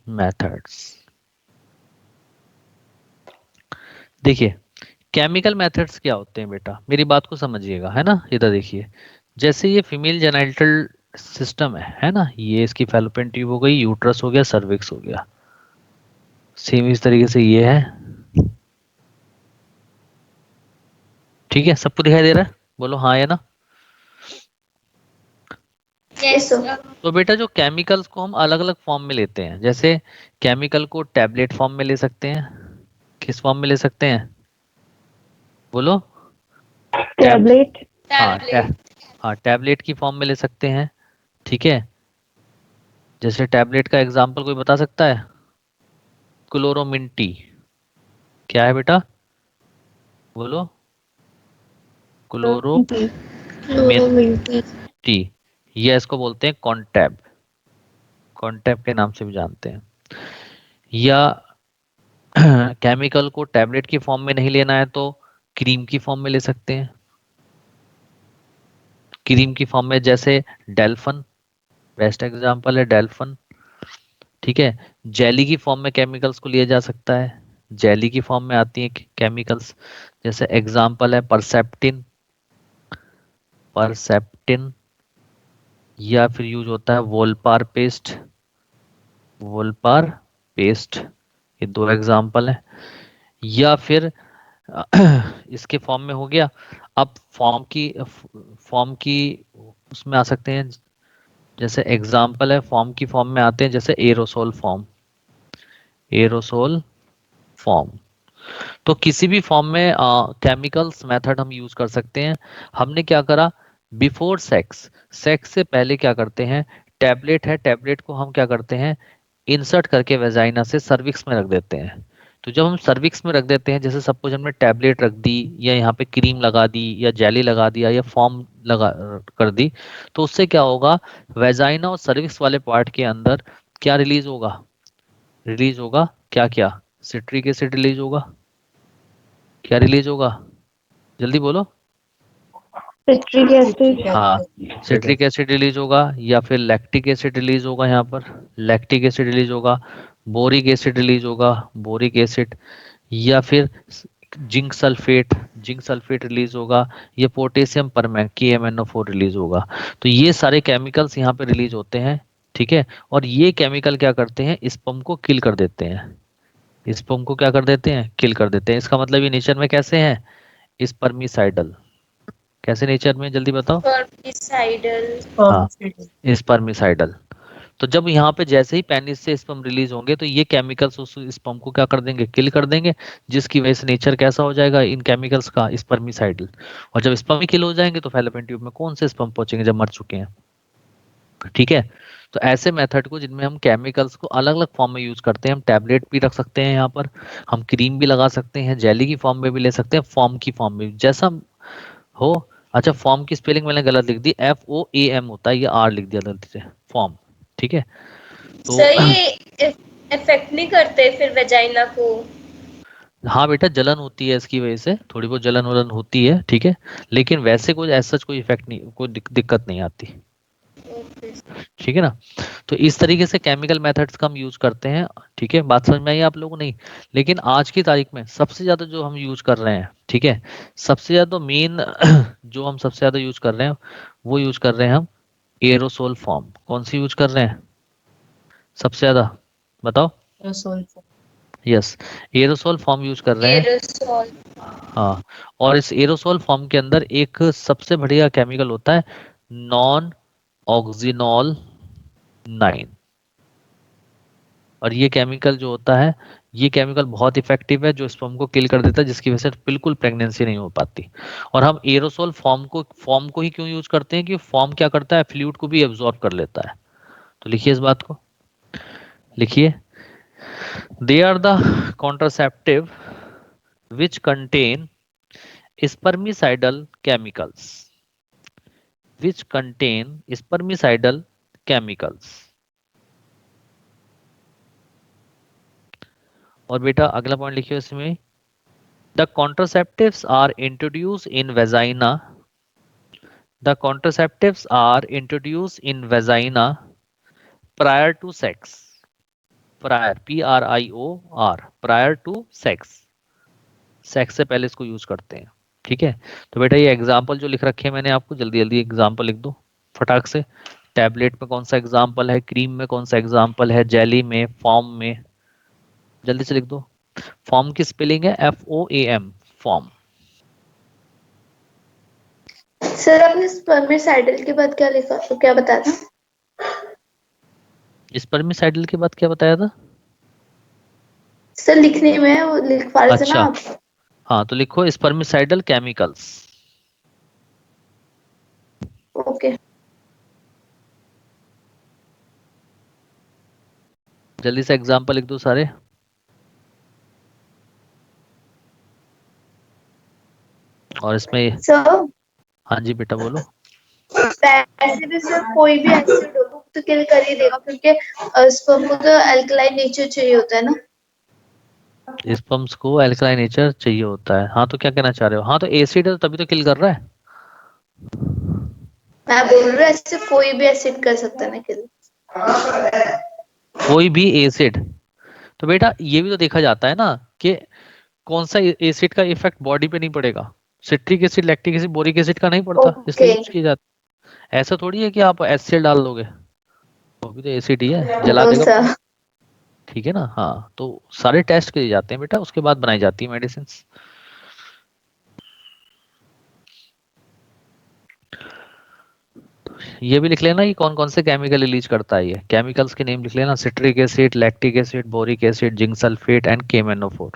मेथड्स। देखिए केमिकल मेथड्स क्या होते हैं बेटा, मेरी बात को समझिएगा, है ना। इधर देखिए, जैसे ये फीमेल जेनाइटल सिस्टम है ना, ये इसकी फैलोपियन ट्यूब हो गई, यूट्रस हो गया, सर्विक्स हो गया। सेम इस तरीके से ये है, ठीक है, सबको दिखाई दे रहा है? बोलो हाँ या ना। यस तो बेटा जो केमिकल्स को हम अलग अलग फॉर्म में लेते हैं, जैसे केमिकल को टैबलेट फॉर्म में ले सकते हैं। किस फॉर्म में ले सकते हैं? बोलो। टैबलेट। हाँ टैबलेट। हाँ टैबलेट की फॉर्म में ले सकते हैं, ठीक है। जैसे टैबलेट का एग्जांपल कोई बता सकता है? क्लोरोमिन-टी। क्या है बेटा? बोलो। क्लोरोमिन-टी, क्लोरोमिन-टी ये इसको बोलते हैं कॉन्टैब, कॉन्टैब के नाम से भी जानते हैं। या केमिकल को टैबलेट की फॉर्म में नहीं लेना है तो क्रीम की फॉर्म में ले सकते हैं। क्रीम की फॉर्म में जैसे डेल्फन, बेस्ट एग्जांपल है डेल्फन, ठीक है। जेली की फॉर्म में केमिकल्स को लिया जा सकता है, जेली की फॉर्म में आती है केमिकल्स, जैसे एग्जांपल है परसेप्टिन, परसेप्टिन। या फिर यूज होता है वोल्पार पेस्ट, वोल्पार पेस्ट, ये दो एग्जांपल है। या फिर इसके फॉर्म में हो गया। अब फॉर्म की उसमें आ सकते हैं, जैसे एग्जांपल है फॉर्म की फॉर्म में आते हैं, जैसे एरोसोल फॉर्म, एरोसोल फॉर्म। तो किसी भी फॉर्म में केमिकल्स मेथड हम यूज कर सकते हैं। हमने क्या करा, बिफोर सेक्स, सेक्स से पहले क्या करते हैं, टैबलेट है, टैबलेट को हम क्या करते हैं, इंसर्ट करके वेजाइना से सर्विक्स में रख देते हैं। तो जब हम सर्विक्स में रख देते हैं, जैसे सपोज हमने टैबलेट रख दी, या यहाँ पे क्रीम लगा दी, या जेली लगा दिया, या फॉर्म लगा कर दी, तो उससे क्या होगा, वेजाइना और सर्विक्स वाले पार्ट के अंदर क्या रिलीज होगा, रिलीज होगा क्या क्या, सिट्रिक एसिड रिलीज होगा। क्या रिलीज होगा, जल्दी बोलो। Citric acid. हाँ सिट्रिक एसिड रिलीज होगा, या फिर लैक्टिक एसिड रिलीज होगा, यहाँ पर लैक्टिक एसिड रिलीज होगा, बोरिक एसिड रिलीज होगा, बोरिक एसिड, या फिर zinc sulphate, zinc sulphate release होगा, या पोटेशियम परमैंग KMnO4 रिलीज होगा। तो ये सारे केमिकल्स यहाँ पे रिलीज होते हैं, ठीक है। और ये केमिकल क्या करते हैं, स्पर्म को किल कर देते हैं, स्पर्म को क्या कर देते हैं, किल कर देते हैं। इसका मतलब ये नेचर में कैसे हैं, स्पर्मिसाइडल। कैसे नेचर में, जल्दी बताओ। स्पर्मिसाइडल। हाँ, स्पर्मिसाइडल। तो जब यहाँ पे जैसे ही पेनिस से स्पर्म रिलीज होंगे तो ये केमिकल्स उस स्पर्म को क्या कर देंगे, किल कर देंगे, जिसकी वजह से नेचर कैसा हो जाएगा इन केमिकल्स का, स्पर्मिसाइडल। और जब स्पर्म ही किल हो जाएंगे तो फैलोपियन ट्यूब में कौन से स्पर्म पहुंचेंगे जब मर चुके हैं। ठीक है। तो ऐसे मेथड को जिनमें हम केमिकल्स को अलग अलग फॉर्म में यूज करते हैं, हम टैबलेट भी रख सकते हैं यहाँ पर, हम क्रीम भी लगा सकते हैं, जेली की फॉर्म में भी ले सकते हैं, फॉर्म की फॉर्म में जैसा हो। अच्छा, फॉर्म की स्पेलिंग मैंने गलत लिख दी, FOAM होता है, ये R लिख दिया गलती से, फॉर्म। ठीक है। तो सर ये इफेक्ट नहीं करते फिर वेजाइना को? हाँ बेटा, जलन होती है इसकी वजह से, थोड़ी बहुत जलन वलन होती है, ठीक है, लेकिन वैसे कोई ऐसा कोई इफेक्ट नहीं, कोई दिक्कत नहीं आती। ओके। ठीक है ना। तो इस तरीके से केमिकल मेथड्स का हम यूज करते हैं। ठीक है, बात समझ में आई आप लोगों को, नहीं? लेकिन आज की तारीख में सबसे ज्यादा जो हम यूज कर रहे हैं, ठीक है, सबसे ज्यादा मेन जो हम सबसे ज्यादा यूज कर रहे हैं वो यूज कर रहे हैं हम एरोसोल फॉर्म। कौन सी यूज कर रहे हैं सबसे ज्यादा, बताओ। यस, एरोसोल फॉर्म यूज कर रहे हैं। एरोसॉल। हाँ, और इस एरोसोल फॉर्म के अंदर एक सबसे बढ़िया केमिकल होता है, नॉन ऑक्सिनॉल 9। और ये केमिकल जो होता है, ये केमिकल बहुत इफेक्टिव है, जो स्पर्म को किल कर देता है, जिसकी वजह से बिल्कुल प्रेगनेंसी नहीं हो पाती। और हम एरोसोल फॉर्म को ही क्यों यूज करते हैं कि फॉर्म क्या करता है, फ्लूइड को भी एब्जॉर्ब कर लेता है। तो लिखिए इस बात को, लिखिए, they are the contraceptive which contain spermicidal chemicals, which contain spermicidal chemicals। और बेटा अगला पॉइंट लिखिए इसमें, the contraceptives are introduce in vagina, the contraceptives are introduce in vagina prior to sex, prior PRIOR, prior to sex, sex से पहले इसको use करते हैं। ठीक है। तो बेटा ये एग्जाम्पल जो लिख रखे हैं मैंने आपको, जल्दी जल्दी एग्जाम्पल लिख दो फटाक से। टैबलेट में कौन सा एग्जाम्पल है, क्रीम में कौन सा एग्जाम्पल है, जेली में, फॉर्म में, जल्दी से लिख दो। फॉर्म की स्पेलिंग है FOAM, फॉर्म। सर आपने स्पर्मिसाइडल के बाद क्या लिखा, तो क्या बताया था? स्पर्मिसाइडल के बाद क्या बताया था? सर लिखने में वो लिख पा रहे थे ना अच्छा, आप? हाँ तो लिखो स्पर्मिसाइडल केमिकल्स। ओके। जल्दी से एग्जाम्पल लिख दो सारे। और इसमें, सर हाँ जी बेटा बोलो। वैसे भी सर कोई भी एसिड हो तो किल कर ही देगा, क्योंकि स्पर्म को तो अल्कलाइन नेचर चाहिए होता है ना। स्पर्म्स को अल्कलाइन नेचर चाहिए होता है, हाँ तो क्या कहना चाह रहे हो, हाँ तो एसिड है तो तभी तो किल कर रहा है। मैं बोल रही हूँ ऐसे कोई भी एसिड कर सकता है ना किल। कोई भी एसिड, तो बेटा ये भी तो देखा जाता है ना कि कौन सा एसिड का इफेक्ट बॉडी पे नहीं पड़ेगा। Citric acid, lactic acid, boric acid का नहीं पड़ता, ओके। इसलिए यूज की जाती है। ऐसा थोड़ी है कि आप एसिड डाल दोगे, वो भी तो एसिड ही है, जला नो देगा पूरा। सर। ठीक है ना। हाँ तो सारे टेस्ट किए जाते हैं बेटा, उसके बाद बनाई जाती है मेडिसिन। ये भी लिख लेना कि कौन कौन से केमिकल रिलीज करता है, ये केमिकल्स के नेम लिख लेना, citric acid, lactic acid, boric acid, zinc sulphate and KMnO4।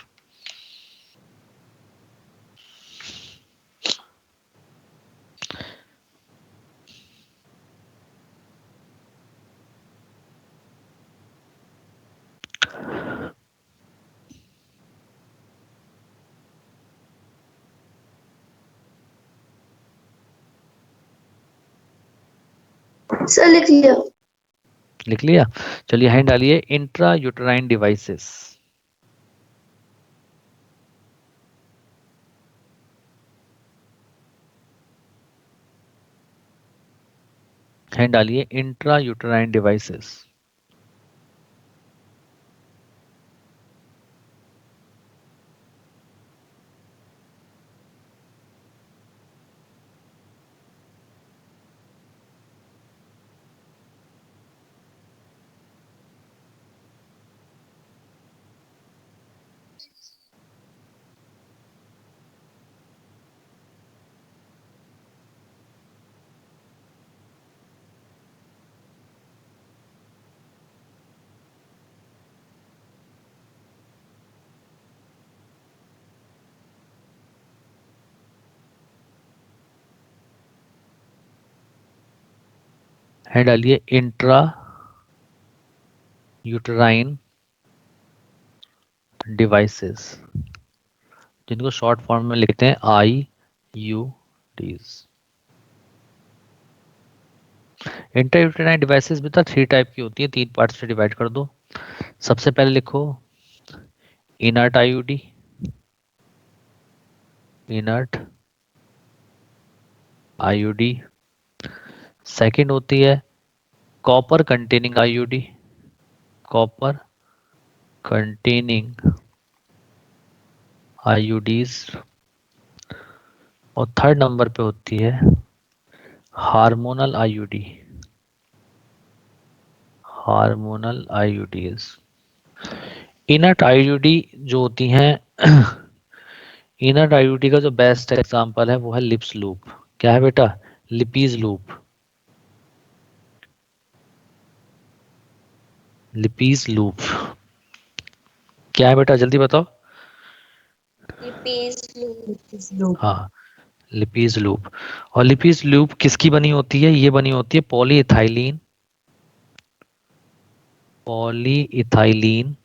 Sir लिख लिया। लिख लिया। चलिए हैंड डालिए, इंट्रा यूटराइन डिवाइसेस। हैंड डालिए, इंट्रा यूटराइन डिवाइसेस। है डालिए इंट्रा यूटराइन डिवाइसेस, जिनको शॉर्ट फॉर्म में लिखते हैं IUDs। इंट्रा यूटराइन डिवाइसेस भी तो 3 टाइप की होती है, 3 पार्ट्स में डिवाइड कर दो। सबसे पहले लिखो inert IUD, inert IUD। Second होती है copper containing IUD, copper containing IUDs। और थर्ड नंबर पे होती है hormonal IUD, hormonal IUDs। Inert IUD जो होती हैं इनर्ट IUD का जो बेस्ट एग्जांपल है वो है लिप्स लूप। क्या है बेटा? लिपीज लूप, लिपीज लूप। क्या है बेटा जल्दी बताओ? हाँ, लिपीज लूप। और लिपीज लूप किसकी बनी होती है? ये बनी होती है polyethylene, polyethylene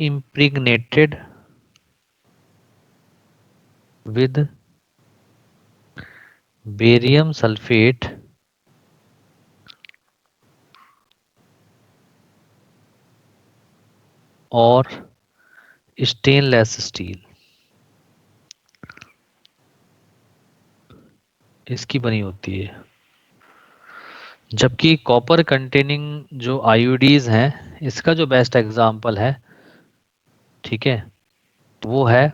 impregnated with barium sulphate और स्टेनलेस स्टील, इसकी बनी होती है। जबकि कॉपर कंटेनिंग जो IUDs हैं, इसका जो बेस्ट एग्जांपल है, ठीक है, वो है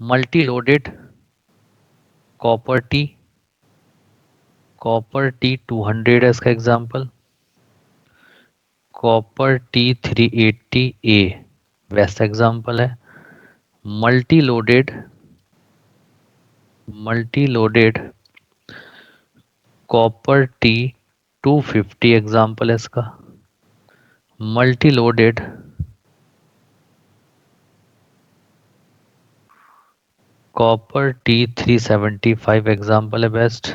multi loaded copper T, copper T200 है इसका example, copper T380A best example है, multi loaded copper T250 example है इसका, multi loaded copper T375 example है बेस्ट,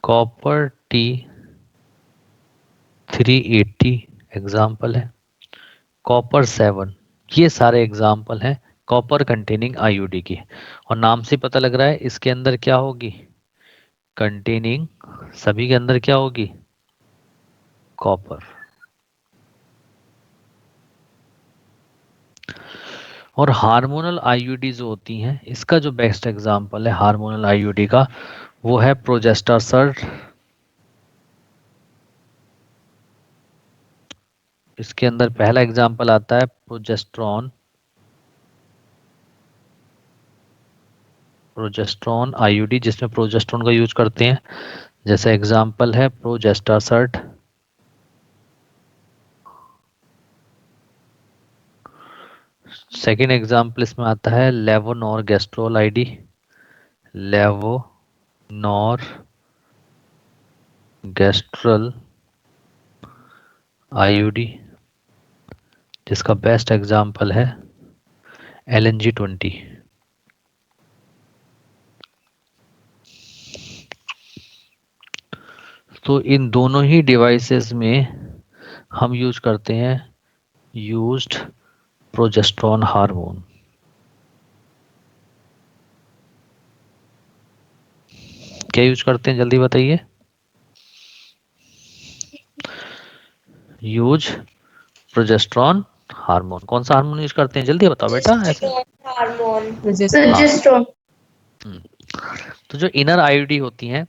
कॉपर T380 एग्जांपल है, कॉपर 7। ये सारे एग्जांपल हैं कॉपर कंटेनिंग IUD की। और नाम से पता लग रहा है इसके अंदर क्या होगी? कंटेनिंग, सभी के अंदर क्या होगी? कॉपर। और हार्मोनल IUD जो होती हैं, इसका जो बेस्ट एग्जांपल है हार्मोनल IUD का, वो है प्रोजेस्टासर्ट। इसके अंदर पहला एग्जांपल आता है प्रोजेस्ट्रॉन, प्रोजेस्ट्रॉन IUD, जिसमें प्रोजेस्ट्रॉन का यूज करते हैं। जैसे एग्जांपल है प्रोजेस्टासर्ट। सेकेंड एग्जांपल इसमें आता है लेवोनोर गैस्ट्रोल ID, लेवोनोर गैस्ट्रल IUD, जिसका बेस्ट एग्जांपल है LNG-20। तो इन दोनों ही डिवाइसेस में हम यूज करते हैं यूज्ड प्रोजेस्ट्रॉन हार्मोन। क्या यूज करते हैं जल्दी बताइए? Use progesterone hormone. कौन सा हार्मोन यूज करते हैं जल्दी बताओ बेटा? ऐसे हार्मोन। प्रोजेस्टेरोन। तो जो इनर IUD होती हैं,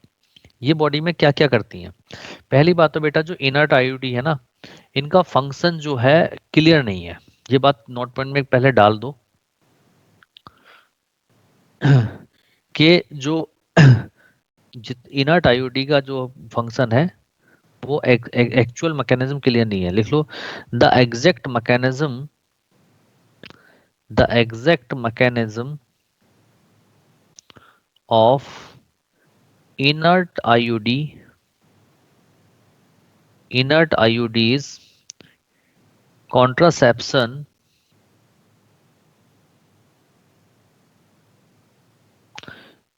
ये बॉडी में क्या क्या करती हैं? पहली बात तो बेटा जो इनर्ट IUD है ना, इनका फंक्शन जो है क्लियर नहीं है। ये बात नोट पॉइंट में पहले डाल दो कि जो इनर्ट IUD का जो फंक्शन है वो एक्चुअल मैकेनिज्म क्लियर नहीं है। लिख लो the exact mechanism of inert IUDs contraception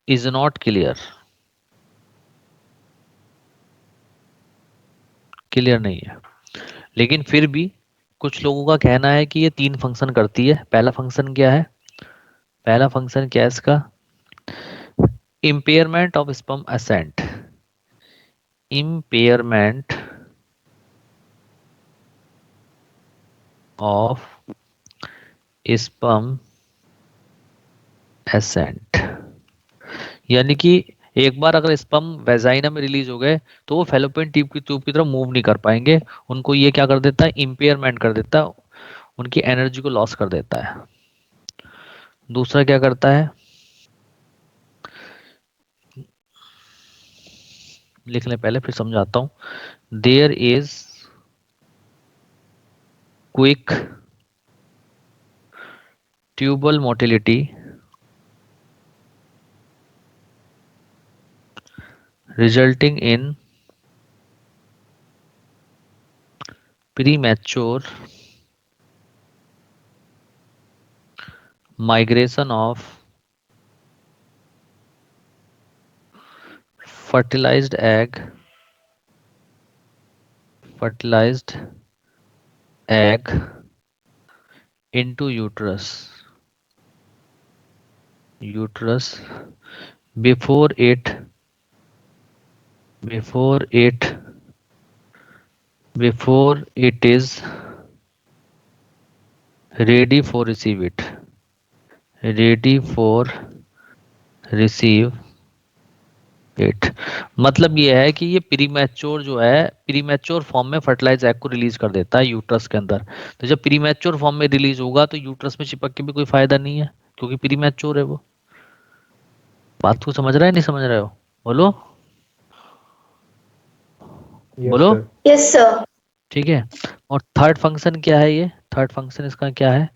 is not clear, clear नहीं है। लेकिन फिर भी कुछ लोगों का कहना है कि ये 3 फंक्शन करती है। पहला फंक्शन क्या है? पहला फंक्शन क्या है इसका? Impairment of sperm ascent, impairment of sperm ascent, यानी कि एक बार अगर स्पर्म वेजाइना में रिलीज हो गए तो वो फैलोपियन ट्यूब की तरफ मूव नहीं कर पाएंगे। उनको ये क्या कर देता है? इम्पेयरमेंट कर देता है, उनकी एनर्जी को लॉस कर देता है। दूसरा क्या करता है? लिख लें पहले फिर समझाता हूं। There is quick tubal motility resulting in premature migration of fertilized egg into uterus before it is ready for receive it. मतलब ये है कि ये प्रीमैच्योर जो है, प्रीमैच्योर फॉर्म में फर्टिलाइज एग को रिलीज कर देता है यूट्रस के अंदर। तो जब प्रीमैच्योर फॉर्म में रिलीज होगा तो यूट्रस में चिपक के भी कोई फायदा नहीं है, क्योंकि प्रीमैच्योर है वो। बात को समझ रहा है नहीं समझ रहे हो? बोलो बोलो। Yes sir. ठीक है। और थर्ड फंक्शन क्या है? ये थर्ड फंक्शन इसका क्या है?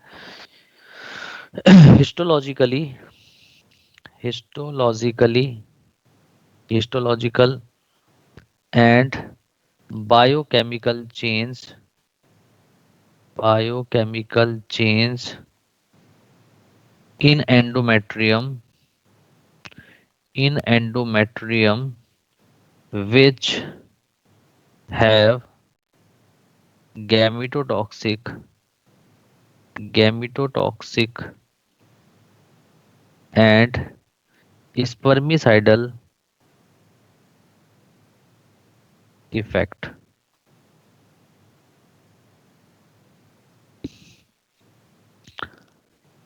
histological and biochemical change in endometrium which have gametotoxic and spermicidal effect.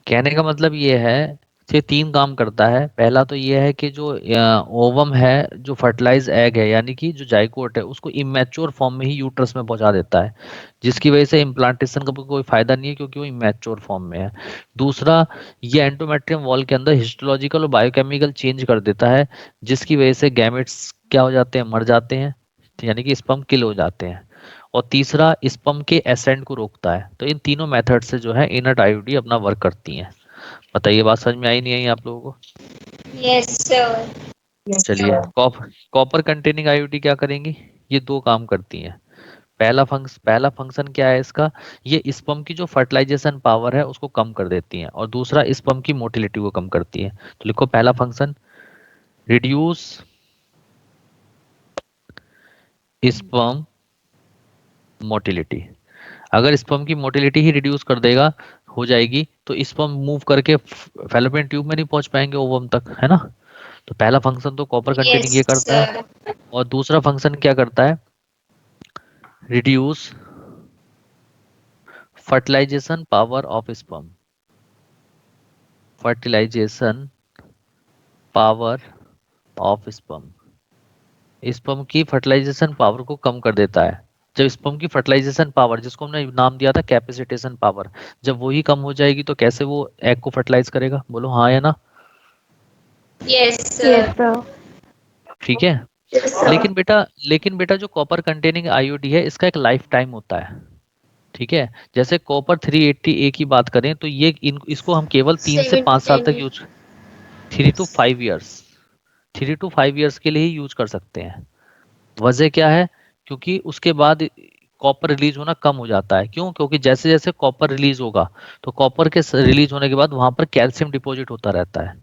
कहने का मतलब ये है ये 3 काम करता है। पहला तो ये है कि जो ओवम है, जो फर्टिलाइज एग है यानी कि जो जाइगोट है, उसको इमेच्योर फॉर्म में ही यूट्रस में पहुंचा देता है, जिसकी वजह से इम्प्लांटेशन का कोई फायदा नहीं है क्योंकि वो इमेच्योर फॉर्म में है। दूसरा, ये एंडोमेट्रियम वॉल के अंदर हिस्टोलॉजिकल और बायोकेमिकल चेंज कर देता है, जिसकी वजह से गैमेट्स क्या हो जाते हैं? मर जाते हैं, यानी कि स्पर्म किल हो जाते हैं। और तीसरा, स्पर्म के एसेंट को रोकता है। तो इन तीनों मेथड से जो है इनर्ट आईयूडी अपना वर्क करती हैं। बताइए बात समझ में आई नहीं आई आप लोगों को? Yes sir. चलिए, कॉपर कंटेनिंग आईयूडी क्या करेंगी? ये 2 काम करती हैं। पहला फंक्शन क्या है इसका? ये स्पर्म की जो फर्टिलाइजेशन पावर है उसको कम कर देती हैं, और दूसरा स्पर्म की मोटिलिटी को कम करती है। तो लिखो पहला फंक्शन, रिड्यूस स्पर्म मोटिलिटी। अगर स्पर्म की मोटिलिटी ही रिड्यूस कर देगा, हो जाएगी, तो स्पर्म मूव करके फैलोपियन ट्यूब में नहीं पहुंच पाएंगे ओवम तक, है ना? तो पहला फंक्शन तो कॉपर कंटेनिंग ये करता है, और दूसरा फंक्शन क्या करता है? Reduce fertilisation power of sperm, sperm की फर्टिलाइजेशन पावर को कम कर देता है। जब स्पर्म की फर्टिलाइजेशन पावर, जिसको हमने नाम दिया था कैपेसिटेशन पावर, जब वही कम हो जाएगी तो कैसे वो एग को फर्टिलाइज करेगा? बोलो हाँ या ना? Yes Yes, sir. sir. ठीक है। लेकिन बेटा जो कॉपर कंटेनिंग आईओडी है, इसका एक लाइफ टाइम होता है। ठीक है, जैसे कॉपर 380A की बात करें तो ये इसको हम केवल 3 से 5 साल तक यूज 3 to 5 ईयर्स के लिए ही यूज कर सकते हैं। वजह क्या है? क्योंकि उसके बाद कॉपर रिलीज होना कम हो जाता है। क्यों? क्योंकि जैसे जैसे कॉपर रिलीज होगा तो कॉपर के रिलीज होने के बाद वहां पर कैल्शियम डिपॉजिट होता रहता है।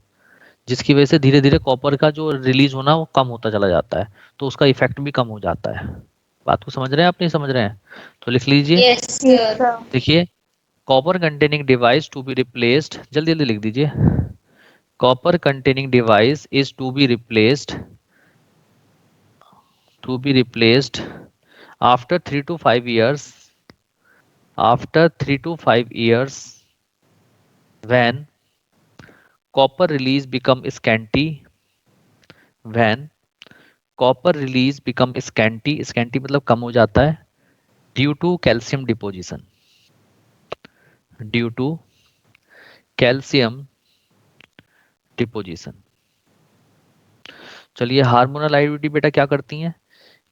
जिसकी वजह से धीरे धीरे कॉपर का जो रिलीज होना वो कम होता चला जाता है, तो उसका इफेक्ट भी कम हो जाता है। बात को समझ रहे हैं आप, नहीं समझ रहे हैं? तो लिख लीजिए। Yes, sir. देखिए, copper containing device to be replaced, जल्दी जल्दी लिख दीजिए। Copper containing device is to be replaced after 3 to 5 years, when copper release become scanty, scanty मतलब कम हो जाता है, due to calcium deposition। चलिए, हार्मोनल आइडेंटिटी बेटा क्या करती हैं?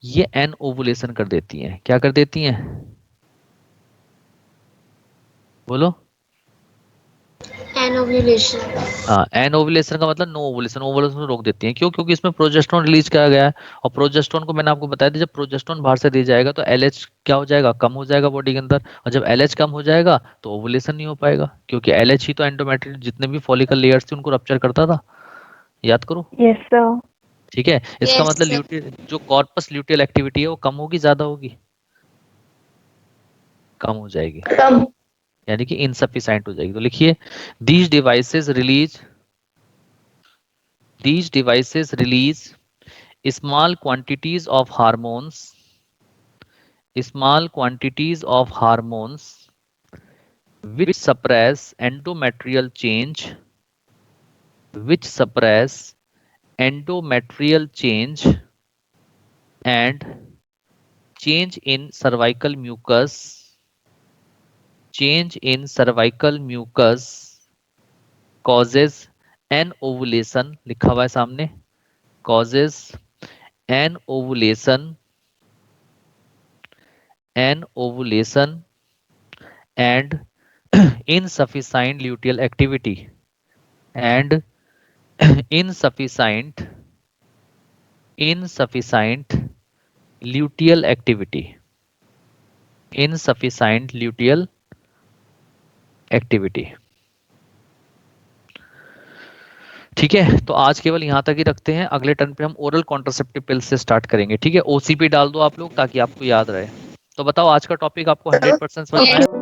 ये एन ओवुलेशन कर देती हैं। क्या कर देती हैं? बोलो। एनोव्यूलेशन। हाँ, एन ओवुलेशन का मतलब नो ओवुलेशन, ओवुलेशन रोक देती हैं। क्यों? क्योंकि इसमें प्रोजेस्टेरोन रिलीज किया गया है, और प्रोजेस्टेरोन को मैंने आपको बताया था, जब प्रोजेस्टेरोन बाहर से दे जाएगा तो एलएच क्या हो जाएगा? कम हो जाएगा बॉडी के अंदर, और जब एलएच कम हो जाएगा तो ओवुलेशन नहीं हो पाएगा, क्योंकि एलएच ही तो एंडोमेट्रियल जितने भी फॉलिकल लेयर्स थे उनको रप्चर करता था। याद करो। Yes, sir. ठीक है, इसका Yes, मतलब sir. ल्यूटियल जो कॉर्पस ल्यूटियल एक्टिविटी है वो कम होगी, ज्यादा होगी? कम हो जाएगी, कम। यानी कि इनसफिशिएंट हो जाएगी। तो लिखिए, these devices release small quantities of hormones which suppress endometrial change and change in cervical mucus causes an ovulation, लिखा हुआ है सामने, causes an ovulation and insufficient luteal activity ठीक है, तो आज केवल यहाँ तक ही रखते हैं। अगले टर्न पे हम ओरल कॉन्ट्रासेप्टिव पिल्स से स्टार्ट करेंगे। ठीक है, ओसीपी डाल दो आप लोग ताकि आपको याद रहे। तो बताओ, आज का टॉपिक आपको 100% समझ में आया?